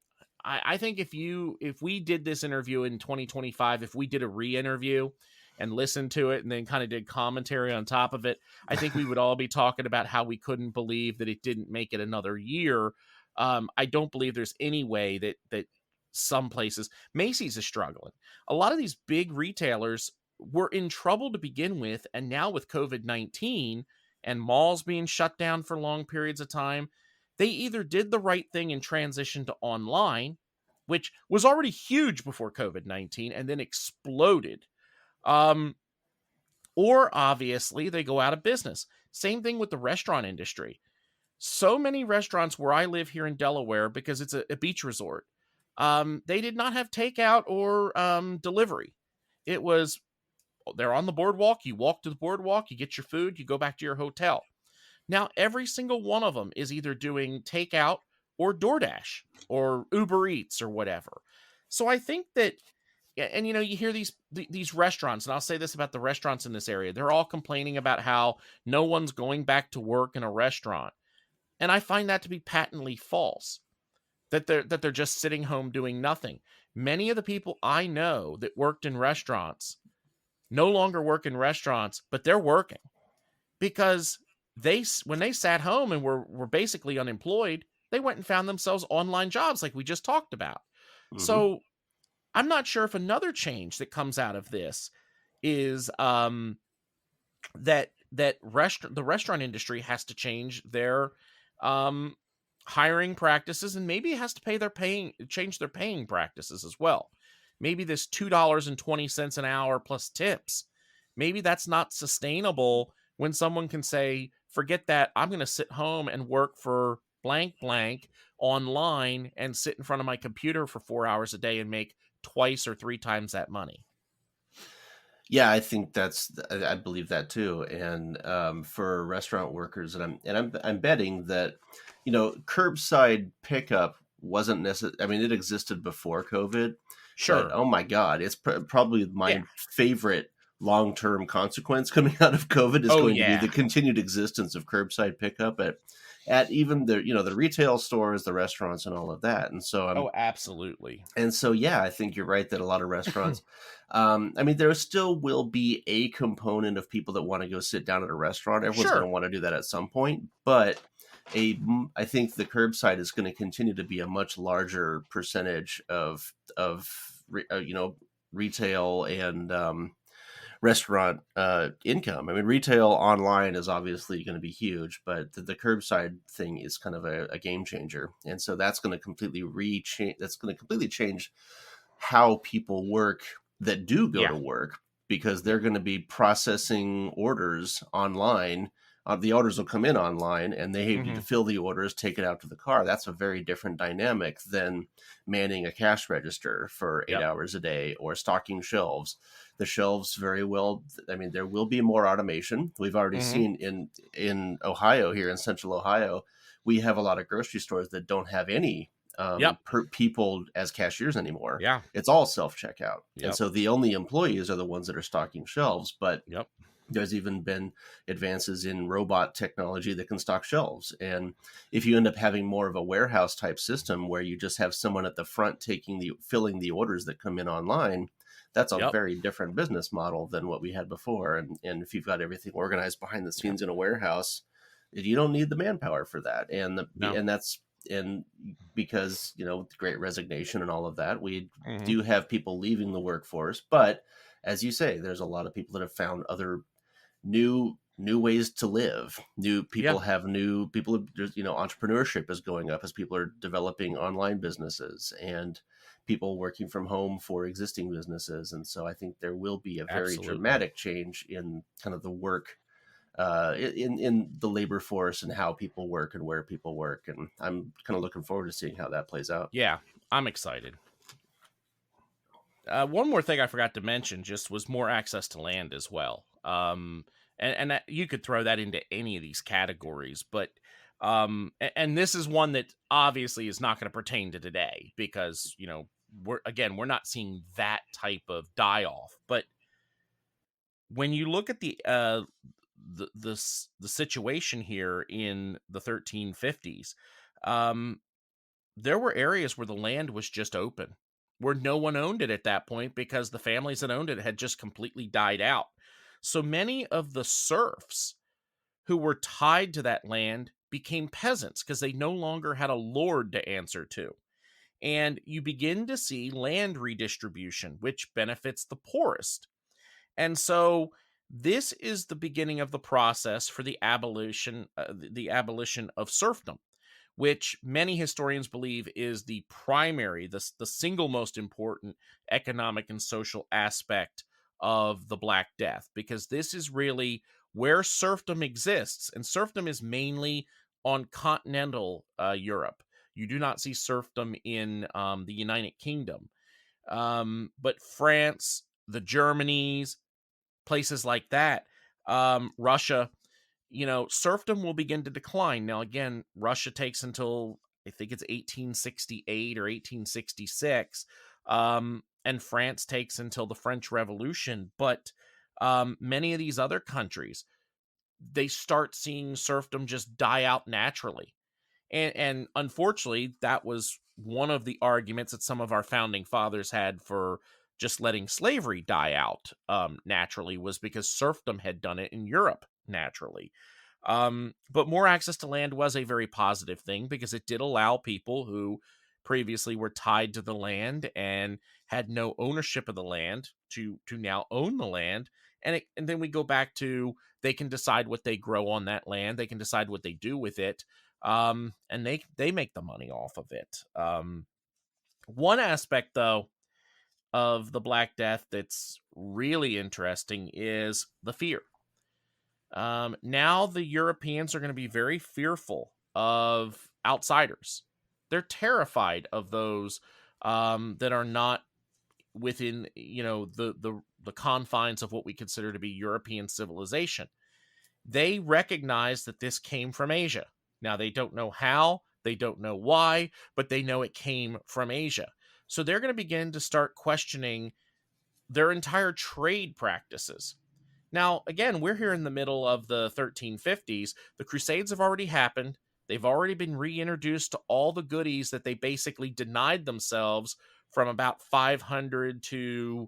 I think if we did this interview in 2025, if we did a re-interview and listened to it and then kind of did commentary on top of it, I think we would all be talking about how we couldn't believe that it didn't make it another year. I don't believe there's any way that some places, Macy's is struggling. A lot of these big retailers were in trouble to begin with, and now with COVID-19 and malls being shut down for long periods of time, they either did the right thing and transitioned to online, which was already huge before COVID-19 and then exploded. Or obviously they go out of business. Same thing with the restaurant industry. So many restaurants where I live here in Delaware, because it's a beach resort, they did not have takeout or delivery. It was, they're on the boardwalk. You walk to the boardwalk, you get your food, you go back to your hotel. Now, every single one of them is either doing takeout or DoorDash or Uber Eats or whatever. So I think that, and you hear these restaurants, and I'll say this about the restaurants in this area, they're all complaining about how no one's going back to work in a restaurant. And I find that to be patently false. That they're just sitting home doing nothing. Many of the people I know that worked in restaurants no longer work in restaurants, but they're working because when they sat home and were basically unemployed, they went and found themselves online jobs like we just talked about. Hmm. So I'm not sure if another change that comes out of this is that the restaurant industry has to change their um, hiring practices, and maybe it has to change their paying practices as well. Maybe this $2.20 an hour plus tips, maybe that's not sustainable when someone can say, forget that, I'm going to sit home and work for blank blank online and sit in front of my computer for 4 hours a day and make twice or three times that money. Yeah, I think I believe that too. And for restaurant workers, I'm betting that, curbside pickup wasn't necessary. I mean, it existed before COVID, but Sure. oh my God, it's probably Yeah. my favorite long-term consequence coming out of COVID is Oh, going to be the yeah. continued existence of curbside pickup at even the retail stores, the restaurants, and all of that. And so Oh, absolutely. yeah, I think you're right that a lot of restaurants, I mean, there still will be a component of people that want to go sit down at a restaurant. Everyone's going Sure. to want to do that at some point, but I think the curbside is going to continue to be a much larger percentage of retail and restaurant income. I mean, retail online is obviously going to be huge, but the curbside thing is kind of a game changer, and so that's going to completely change how people work that do go Yeah. to work, because they're going to be processing orders online. The orders will come in online, and they need to Hmm. fill the orders, take it out to the car. That's a very different dynamic than manning a cash register for 8 Yep. hours a day or stocking shelves. The shelves very well. I mean, there will be more automation. We've already Hmm. seen in Ohio, here in Central Ohio, we have a lot of grocery stores that don't have any Yep. people as cashiers anymore. Yeah. It's all self checkout, and Yep. so the only employees are the ones that are stocking shelves. But Yep. there's even been advances in robot technology that can stock shelves. And if you end up having more of a warehouse type system where you just have someone at the front filling the orders that come in online, that's a Yep. very different business model than what we had before. And if you've got everything organized behind the Yep. scenes in a warehouse, you don't need the manpower for that. No. And because, the great resignation and all of that, we Hmm. do have people leaving the workforce. But as you say, there's a lot of people that have found other new ways to live. Yeah. Entrepreneurship is going up as people are developing online businesses, and people working from home for existing businesses. And so I think there will be a very Absolutely. dramatic change in kind of the work, in the labor force, and how people work and where people work. And I'm kind of looking forward to seeing how that plays out. Yeah. I'm excited. One more thing I forgot to mention just was more access to land as well. And that, you could throw that into any of these categories, but and this is one that obviously is not going to pertain to today because we're not seeing that type of die off. But when you look at the situation here in the 1350s, um, there were areas where the land was just open, where no one owned it at that point because the families that owned it had just completely died out. So many of the serfs who were tied to that land became peasants because they no longer had a lord to answer to. And you begin to see land redistribution, which benefits the poorest. And so this is the beginning of the process for the abolition of serfdom, which many historians believe is the single most important economic and social aspect of the Black Death, because this is really where serfdom exists, and serfdom is mainly on continental Europe. You do not see serfdom in the United Kingdom, but France, the Germanys, places like that, Russia, serfdom will begin to decline. Now, again, Russia takes until I think it's 1868 or 1866, and France takes until the French Revolution. But many of these other countries, they start seeing serfdom just die out naturally. And unfortunately, that was one of the arguments that some of our founding fathers had for just letting slavery die out naturally, was because serfdom had done it in Europe naturally. But more access to land was a very positive thing, because it did allow people who previously were tied to the land and had no ownership of the land to now own the land. And then we go back to, they can decide what they grow on that land. They can decide what they do with it. And they make the money off of it. One aspect, though, of the Black Death that's really interesting is the fear. Now the Europeans are going to be very fearful of outsiders. They're terrified of those that are not within, the confines of what we consider to be European civilization. They recognize that this came from Asia. Now, they don't know how, they don't know why, but they know it came from Asia. So they're going to begin to start questioning their entire trade practices. Now, again, we're here in the middle of the 1350s. The Crusades have already happened. They've already been reintroduced to all the goodies that they basically denied themselves from about 500 to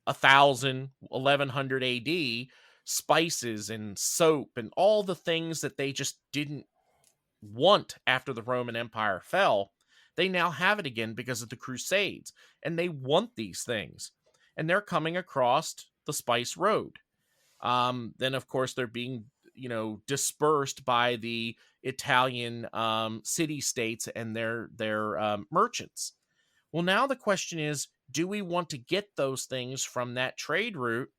1000, 1100 AD. Spices and soap and all the things that they just didn't want after the Roman Empire fell. They now have it again because of the Crusades, and they want these things, and they're coming across the spice road. Then, of course, they're being, dispersed by the Italian city-states and their merchants. Well, now the question is, do we want to get those things from that trade route?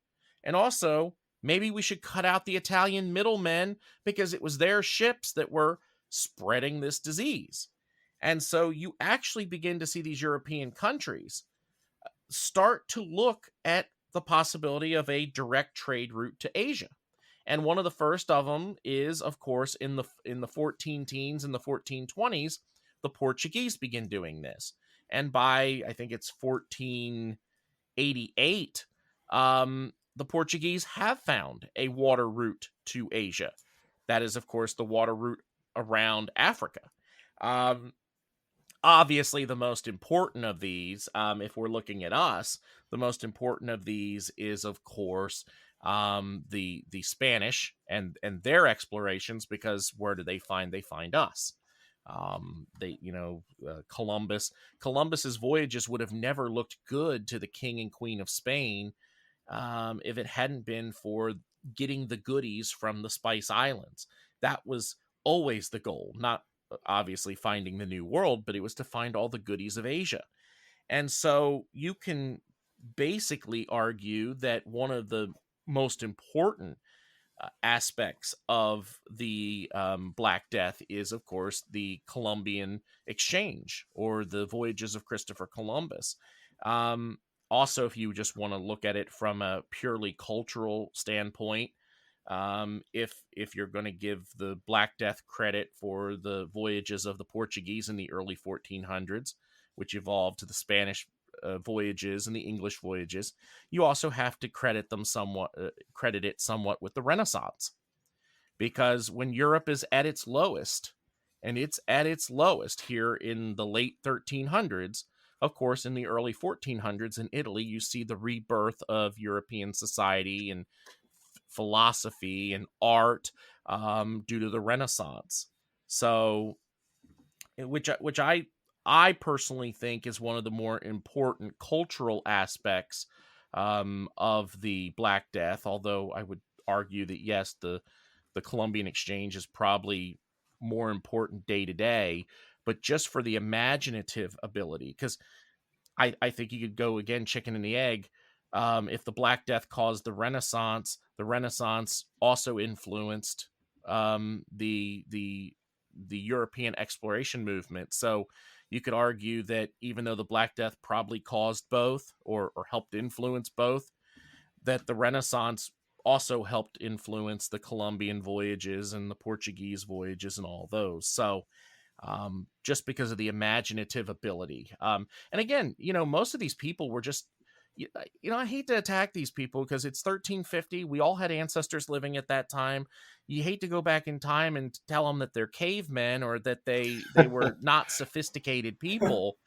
And also, maybe we should cut out the Italian middlemen, because it was their ships that were spreading this disease. And so you actually begin to see these European countries start to look at the possibility of a direct trade route to Asia. And one of the first of them is, of course, in the 14 teens and the 1420s, the Portuguese begin doing this. And by, I think it's 1488, the Portuguese have found a water route to Asia. That is, of course, the water route around Africa. Obviously, the most important of these, if we're looking at us, the most important of these is, of course, the Spanish and their explorations, because where do they find? They find us. Columbus's voyages would have never looked good to the king and queen of Spain if it hadn't been for getting the goodies from the Spice Islands. That was always the goal, not obviously finding the New World, but it was to find all the goodies of Asia. And so you can basically argue that one of the most important aspects of the Black Death is, of course, the Columbian exchange, or the voyages of Christopher Columbus. Also, if you just want to look at it from a purely cultural standpoint, if you're going to give the Black Death credit for the voyages of the Portuguese in the early 1400s, which evolved to the Spanish voyages and the English voyages, you also have to credit it somewhat with the Renaissance, because when Europe is at its lowest, and it's at its lowest here in the late 1300s, of course, in the early 1400s in Italy, you see the rebirth of European society and philosophy and art due to the Renaissance. So, which I personally think is one of the more important cultural aspects of the Black Death, although I would argue that, yes, the Columbian exchange is probably more important day to day, but just for the imaginative ability, because I think you could go, again, chicken and the egg. If the Black Death caused the Renaissance also influenced the European exploration movement. So you could argue that even though the Black Death probably caused both, or helped influence both, that the Renaissance also helped influence the Columbian voyages and the Portuguese voyages and all those. So just because of the imaginative ability. And again, most of these people were just, I hate to attack these people because it's 1350. We all had ancestors living at that time. You hate to go back in time and tell them that they're cavemen or that they were not sophisticated people.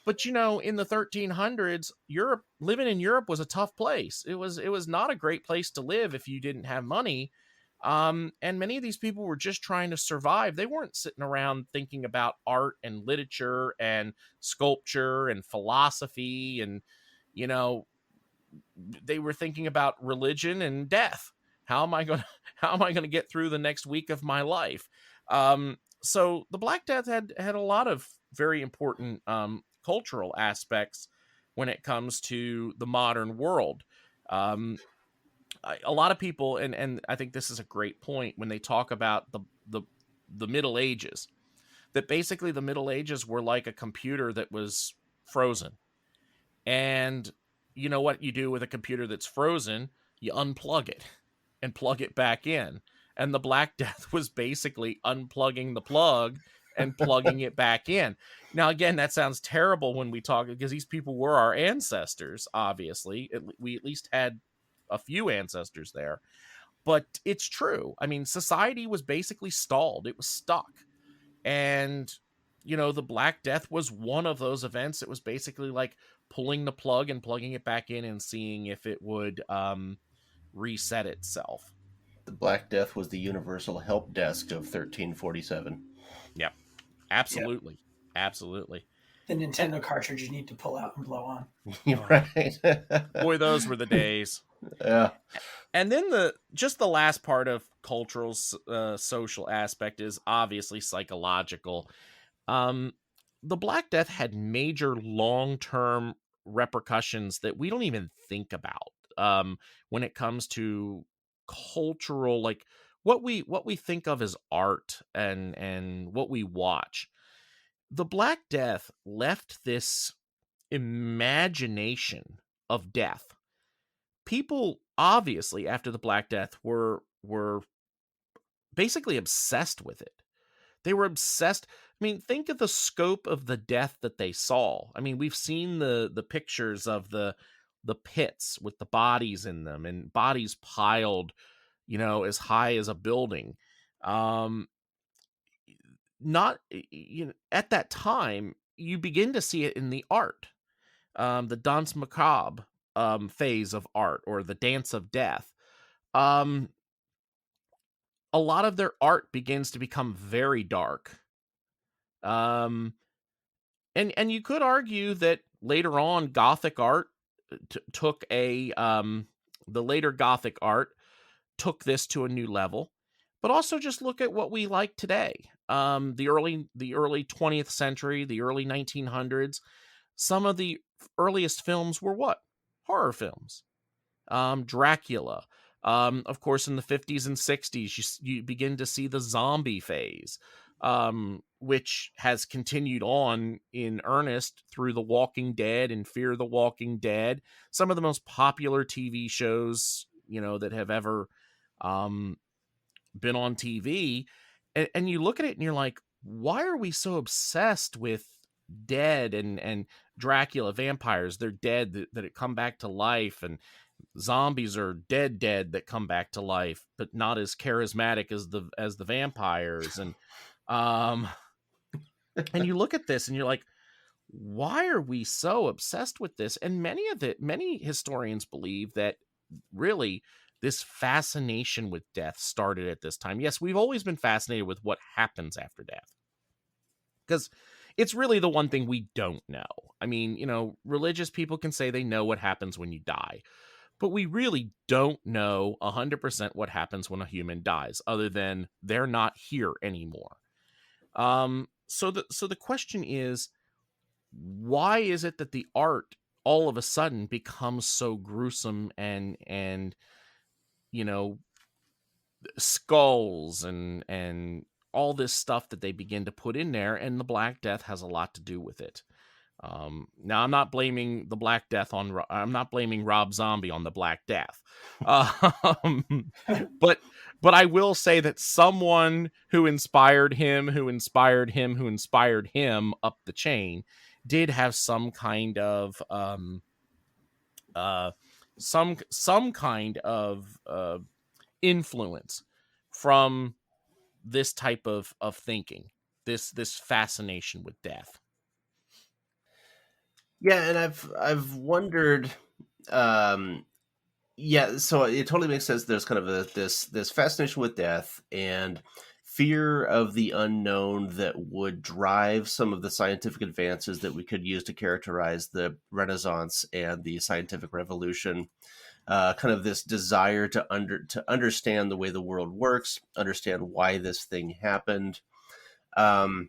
But in the 1300s, living in Europe was a tough place. It was not a great place to live if you didn't have money. And many of these people were just trying to survive. They weren't sitting around thinking about art and literature and sculpture and philosophy. And, they were thinking about religion and death. How am I going to get through the next week of my life? So the Black Death had a lot of very important cultural aspects when it comes to the modern world. A lot of people, and I think this is a great point when they talk about the Middle Ages, that basically the Middle Ages were like a computer that was frozen. And you know what you do with a computer that's frozen? You unplug it and plug it back in. And the Black Death was basically unplugging the plug and plugging it back in. Now, again, that sounds terrible when we talk, because these people were our ancestors, obviously. We at least had a few ancestors there. But it's true. I mean, society was basically stalled. It was stuck. And, the Black Death was one of those events. It was basically like pulling the plug and plugging it back in and seeing if it would reset itself. The Black Death was the universal help desk of 1347. Yep. Absolutely. Yep. Absolutely. The Nintendo cartridge you need to pull out and blow on. Right. Boy, those were the days. Yeah. And then the last part of cultural social aspect is obviously psychological. The Black Death had major long-term repercussions that we don't even think about when it comes to cultural, like what we think of as art and what we watch. The Black Death left this imagination of death. People obviously after the Black Death were basically obsessed with it. They were obsessed. I mean, think of the scope of the death that they saw. I mean, we've seen the pictures of the pits with the bodies in them and bodies piled, as high as a building. Not at that time, you begin to see it in the art, the danse macabre phase of art, or the dance of death. A lot of their art begins to become very dark. And you could argue that later on Gothic art took the later Gothic art took this to a new level. But also just look at what we like today. The early 20th century, the early 1900s, some of the earliest films were what? Horror films. Dracula. Of course, in the 50s and 60s, you begin to see the zombie phase, which has continued on in earnest through The Walking Dead and Fear the Walking Dead. Some of the most popular TV shows, that have ever been on TV. And you look at it and you're like, why are we so obsessed with dead and Dracula, vampires? They're dead that come back to life, and zombies are dead that come back to life, but not as charismatic as the vampires. And and you look at this and you're like, why are we so obsessed with this? And many historians believe that really this fascination with death started at this time. Yes, we've always been fascinated with what happens after death, because it's really the one thing we don't know. I mean, religious people can say they know what happens when you die, but we really don't know 100% what happens when a human dies, other than they're not here anymore. So the question is, why is it that the art all of a sudden becomes so gruesome and skulls and all this stuff that they begin to put in there, and the Black Death has a lot to do with it. Now, I'm not blaming the Black Death I'm not blaming Rob Zombie on the Black Death. But I will say that someone who inspired him, up the chain, did have some kind of uh, some kind of influence from this type of thinking, this fascination with death. Yeah, and I've wondered. Um, yeah, so it totally makes sense. There's kind of this fascination with death and fear of the unknown that would drive some of the scientific advances that we could use to characterize the Renaissance and the scientific revolution. Kind of this desire to understand the way the world works, understand why this thing happened. Um,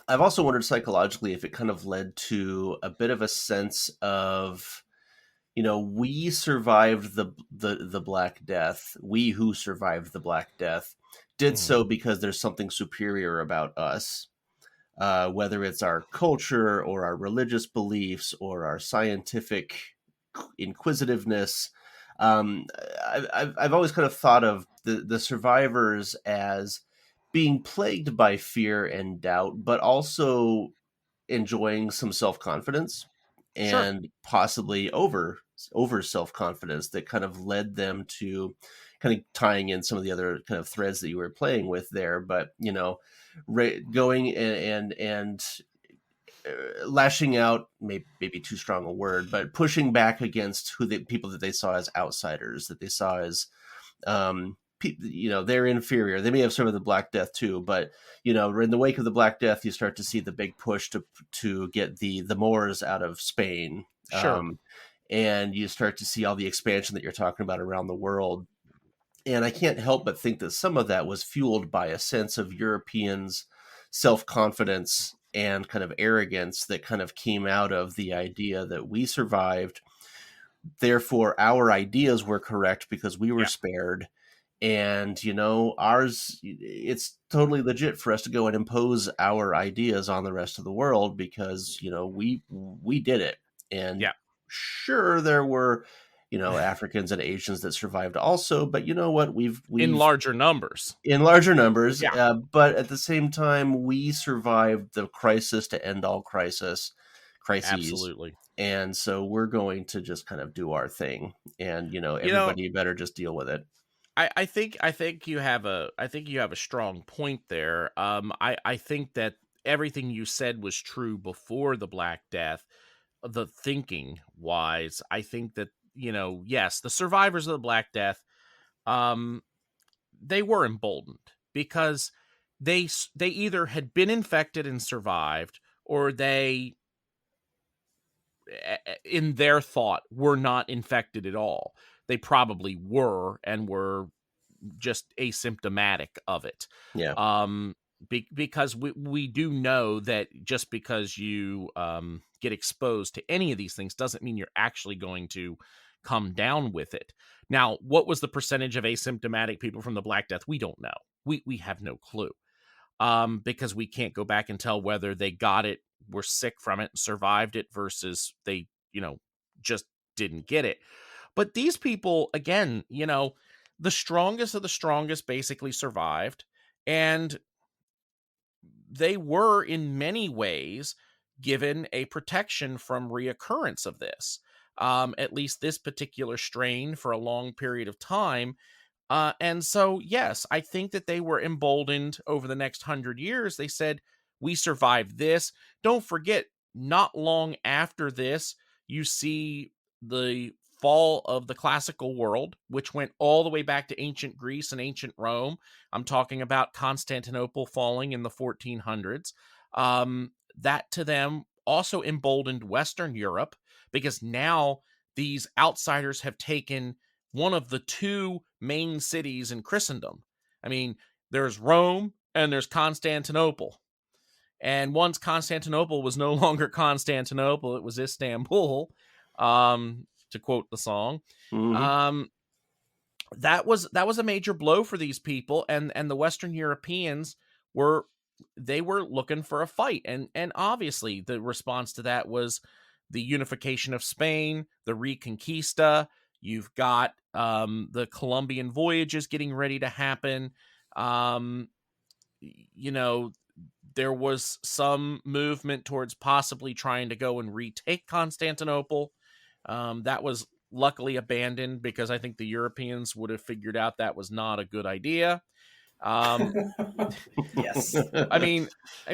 I've also wondered psychologically if it kind of led to a bit of a sense of, we survived the Black Death. We who survived the Black Death did Mhm. so because there's something superior about us, whether it's our culture or our religious beliefs or our scientific inquisitiveness. Um, I've always kind of thought of the survivors as being plagued by fear and doubt, but also enjoying some self-confidence Sure. and possibly over self-confidence that kind of led them to kind of tying in some of the other kind of threads that you were playing with there. But going and lashing out, maybe too strong a word, but pushing back against who the people that they saw as outsiders, that they saw as they're inferior. They may have served the Black Death too, but in the wake of the Black Death, you start to see the big push to get the Moors out of Spain, Sure. and you start to see all the expansion that you're talking about around the world. And I can't help but think that some of that was fueled by a sense of Europeans' self-confidence and kind of arrogance that kind of came out of the idea that we survived. Therefore, our ideas were correct because we were Yeah. spared. And, ours, it's totally legit for us to go and impose our ideas on the rest of the world because, we did it. And Yeah. sure, there were, Africans and Asians that survived also, but you know what? In We've larger numbers. in larger numbers, Yeah. but at the same time, we survived the crisis to end all crises. Absolutely. And so we're going to just kind of do our thing, and You know, everybody better just deal with it. I think you have a strong point there. I think that everything you said was true before the Black Death. The thinking wise, I think that, yes, the survivors of the Black Death, um, they were emboldened because they either had been infected and survived, or they, in their thought, were not infected at all. They probably were, and were just asymptomatic of it. Yeah. Um, because we do know that just because you get exposed to any of these things doesn't mean you're actually going to come down with it. Now, what was the percentage of asymptomatic people from the Black Death? We don't know. We have no clue, because we can't go back and tell whether they got it, were sick from it, and survived it, versus they, just didn't get it. But these people, again, the strongest of the strongest basically survived, and they were in many ways given a protection from reoccurrence of this. At least this particular strain for a long period of time. And so, yes, I think that they were emboldened over the next 100 years. They said, we survived this. Don't forget, not long after this, you see the fall of the classical world, which went all the way back to ancient Greece and ancient Rome. I'm talking about Constantinople falling in the 1400s. That to them also emboldened Western Europe, because now these outsiders have taken one of the two main cities in Christendom. I mean, there's Rome and there's Constantinople. And once Constantinople was no longer Constantinople, it was Istanbul, to quote the song. Hmm. Um, that was a major blow for these people, and the Western Europeans were they were looking for a fight. And obviously the response to that was the unification of Spain, the Reconquista. You've got the Columbian voyages getting ready to happen. You know, there was some movement towards possibly trying to go and retake Constantinople. That was luckily abandoned because I think the Europeans would have figured out that was not a good idea. Yes. I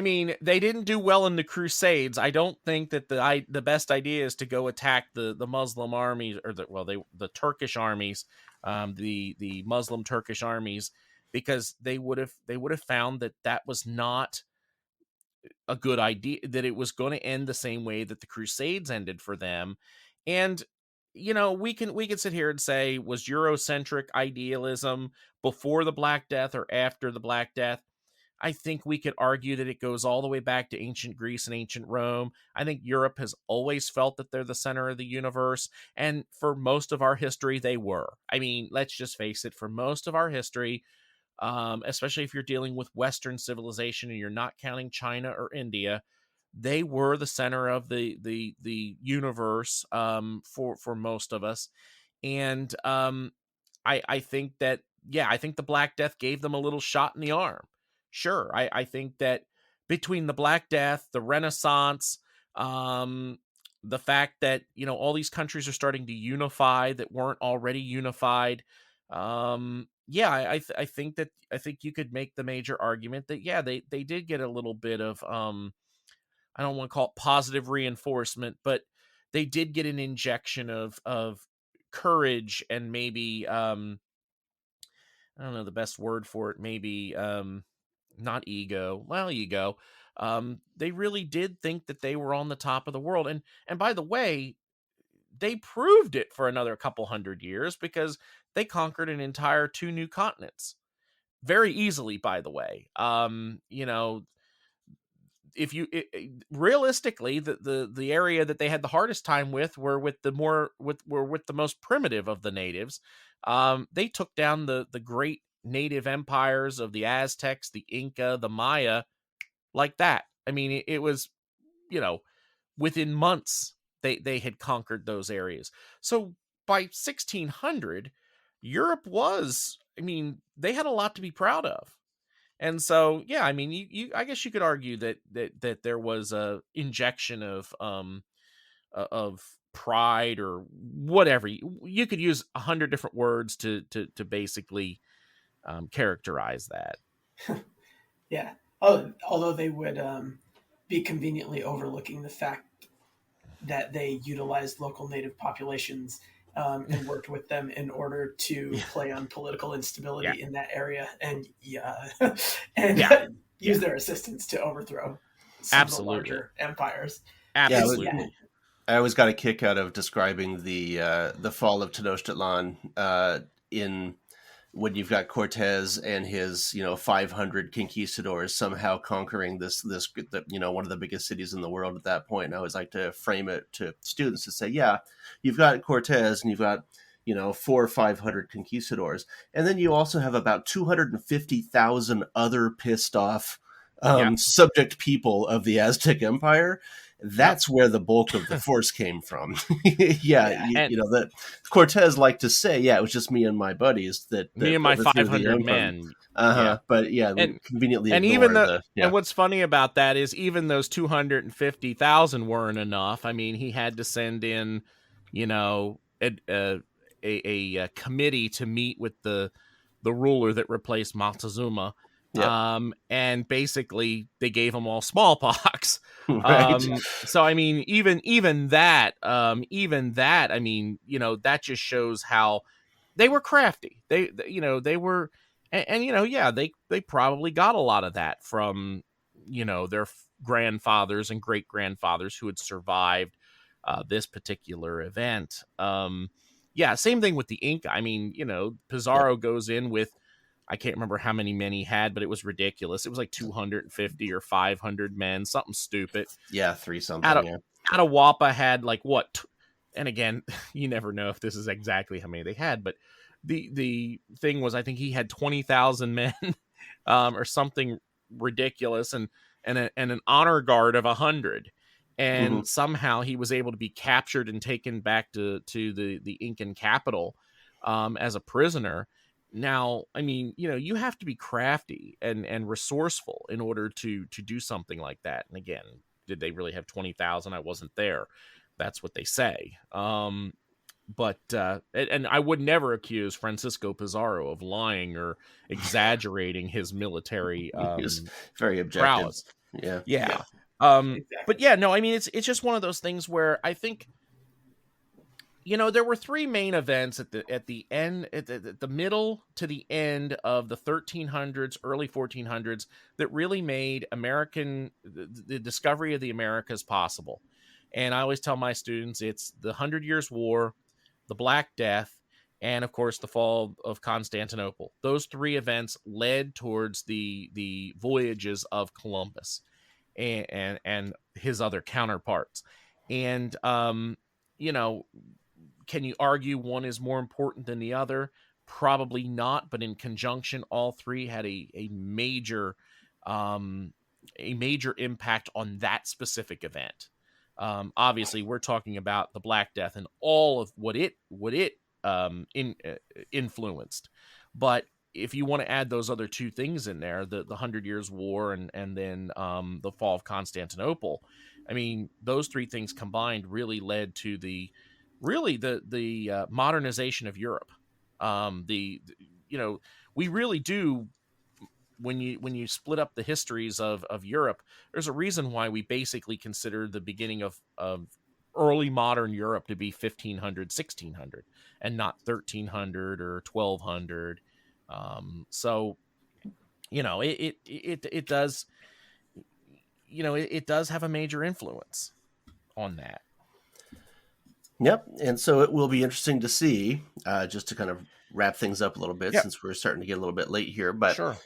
mean, they didn't do well in the Crusades. I don't think that the best idea is to go attack the Muslim armies, or the Turkish armies, the Muslim Turkish armies, because they would have found that was not a good idea, that it was going to end the same way that the Crusades ended for them. And we can sit here and say, was Eurocentric idealism before the Black Death or after the Black Death? I think we could argue that it goes all the way back to ancient Greece and ancient Rome. I think Europe has always felt that they're the center of the universe, and for most of our history, they were. I mean, let's just face it, for most of our history, especially if you're dealing with Western civilization and you're not counting China or India, they were the center of the universe for most of us. And I think that, I think the Black Death gave them a little shot in the arm. Sure, I think that between the Black Death, the Renaissance, the fact that all these countries are starting to unify that weren't already unified, I think you could make the major argument that they did get a little bit of I don't want to call it positive reinforcement, but they did get an injection of courage and maybe I don't know the best word for it, maybe not ego. Well, ego. They really did think that they were on the top of the world. And by the way, they proved it for another couple hundred years because they conquered an entire 2 new continents very easily, by the way. If you realistically, the area that they had the hardest time with were with the most primitive of the natives. They took down the great native empires of the Aztecs, the Inca, the Maya, like that. I mean, it was, within months they had conquered those areas. So by 1600, Europe was, they had a lot to be proud of. And so, I mean, I guess you could argue that there was a injection of pride or whatever. You could use 100 different words to basically characterize that. Yeah. Oh, although they would be conveniently overlooking the fact that they utilized local native populations and worked with them in order to play on political instability in that area, and use their assistance to overthrow some of the larger empires. Absolutely. Yeah, I always got a kick out of describing the fall of Tenochtitlan in when you've got Cortez and his 500 conquistadors somehow conquering this one of the biggest cities in the world at that point. And I always like to frame it to students to say, you've got Cortez and you've got 400 or 500 conquistadors, and then you also have about 250,000 other pissed off subject people of the Aztec Empire. That's where the bulk of the force came from. That Cortez liked to say, it was just me and my buddies that me and my 500 men. But conveniently. And even and what's funny about that is even those 250,000 weren't enough. I mean, he had to send in, a committee to meet with the ruler that replaced Montezuma. Yep. And basically they gave them all smallpox. Right. So I mean, even that, I mean, that just shows how they were crafty. They were, and they probably got a lot of that from their grandfathers and great grandfathers who had survived this particular event. Same thing with the Inca. I mean, Pizarro goes in with, I can't remember how many men he had, but it was ridiculous. It was like 250 or 500 men, something stupid. Yeah, 3 something. Atahualpa had like what? And again, you never know if this is exactly how many they had, but the thing was, I think he had 20,000 men or something ridiculous, and an honor guard of 100. Mhm. And somehow he was able to be captured and taken back to the Incan capital as a prisoner. Now, I mean, you have to be crafty and resourceful in order to do something like that. And again, did they really have 20,000? I wasn't there. That's what they say. But and I would never accuse Francisco Pizarro of lying or exaggerating his military He was very objective. prowess. Yeah. Yeah. Exactly. But yeah, no, I mean, it's just one of those things where I think, there were three main events at the end, at the middle to the end of the 1300s, early 1400s, that really made the discovery of the Americas possible. And I always tell my students it's the 100 Years' War, the Black Death, and of course the fall of Constantinople. Those three events led towards the voyages of Columbus and his other counterparts. And can you argue one is more important than the other? Probably not, but in conjunction, all three had a major impact on that specific event. Obviously, we're talking about the Black Death and all of what it influenced. But if you want to add those other two things in there, the 100 Years' War and then the fall of Constantinople, I mean, those three things combined really led to the modernization of Europe. We really do. When you split up the histories of Europe, there's a reason why we basically consider the beginning of early modern Europe to be 1500, 1600, and not 1300 or 1200. So it does it does have a major influence on that. Yep. And so it will be interesting to see, just to kind of wrap things up a little bit, Yep. since we're starting to get a little bit late here, but Sure.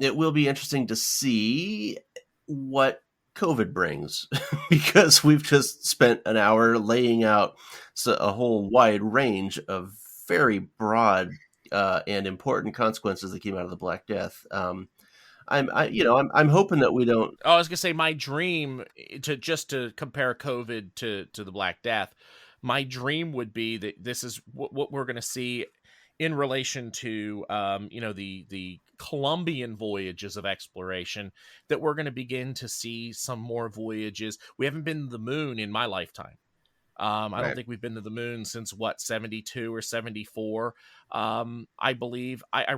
It will be interesting to see what COVID brings, because we've just spent an hour laying out a whole wide range of very broad and important consequences that came out of the Black Death. I'm hoping that we don't. Oh, I was gonna say my dream to compare COVID to the Black Death. My dream would be that this is what we're gonna see in relation to the Columbian voyages of exploration, that we're going to begin to see some more voyages. We haven't been to the moon in my lifetime. I don't think we've been to the moon since 72 or 74. I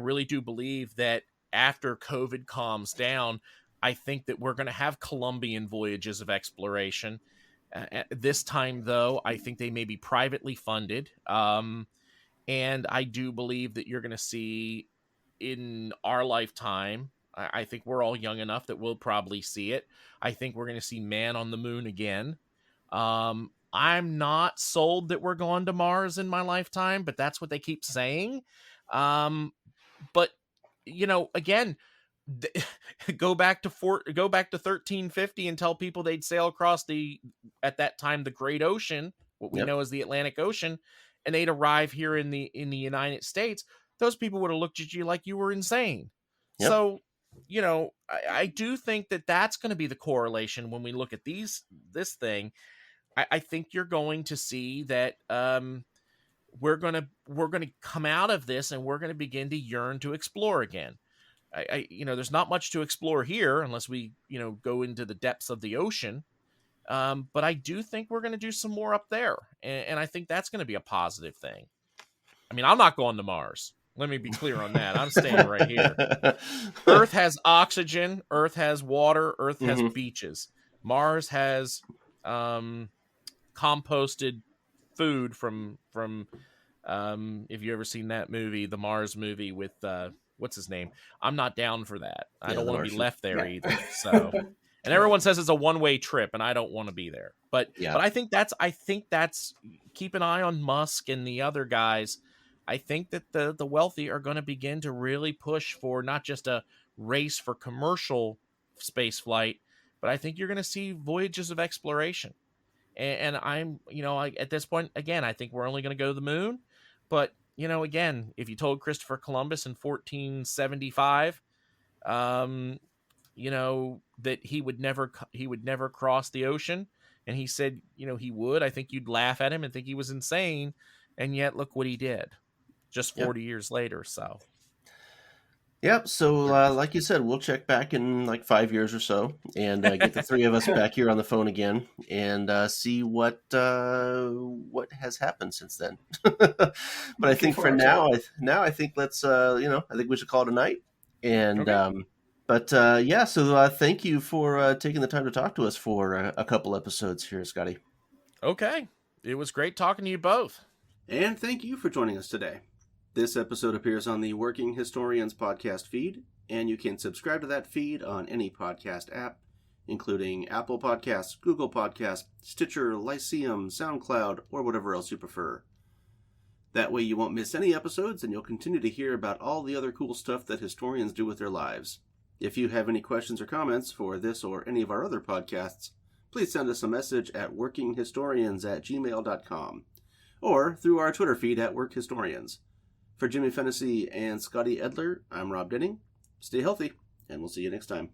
really do believe that after COVID calms down, I think that we're going to have Columbian voyages of exploration. This time, though, I think they may be privately funded. And I do believe that you're going to see in our lifetime, I think we're all young enough that we'll probably see it. I think we're going to see man on the moon again. I'm not sold that we're going to Mars in my lifetime, but that's what they keep saying. But again, go back to 1350 and tell people they'd sail across at that time the Great Ocean, what we know as the Atlantic Ocean, and they'd arrive here in the United States. Those people would have looked at you like you were insane. Yep. So, I do think that that's going to be the correlation when we look at this thing. I think you're going to see that we're going to come out of this and we're going to begin to yearn to explore again. There's not much to explore here unless we, go into the depths of the ocean. But I do think we're going to do some more up there. And I think that's going to be a positive thing. I mean, I'm not going to Mars. Let me be clear on that. I'm staying right here. Earth has oxygen. Earth has water. Earth has beaches. Mars has composted food from if you ever seen that movie, the Mars movie with what's his name? I'm not down for that. I don't want to be left there either. So, and everyone says it's a one-way trip, and I don't want to be there. But I think that's keep an eye on Musk and the other guys. I think that the wealthy are going to begin to really push for not just a race for commercial space flight, but I think you're going to see voyages of exploration. And I'm, at this point, again, I think we're only going to go to the moon. But, again, if you told Christopher Columbus in 1475, that he would never cross the ocean. And he said, he would. I think you'd laugh at him and think he was insane. And yet look what he did just 40 years later. So. Yep. So, like you said, we'll check back in like 5 years or so and get the three of us back here on the phone again and see what has happened since then. But I think for now, I think let's I think we should call it a night. And okay. So thank you for taking the time to talk to us for a couple episodes here, Scotty. Okay, it was great talking to you both. And thank you for joining us today. This episode appears on the Working Historians podcast feed, and you can subscribe to that feed on any podcast app, including Apple Podcasts, Google Podcasts, Stitcher, Lyceum, SoundCloud, or whatever else you prefer. That way you won't miss any episodes, and you'll continue to hear about all the other cool stuff that historians do with their lives. If you have any questions or comments for this or any of our other podcasts, please send us a message at workinghistorians@gmail.com or through our Twitter feed at workhistorians. For Jimmy Fennessy and Scotty Edler, I'm Rob Denning. Stay healthy, and we'll see you next time.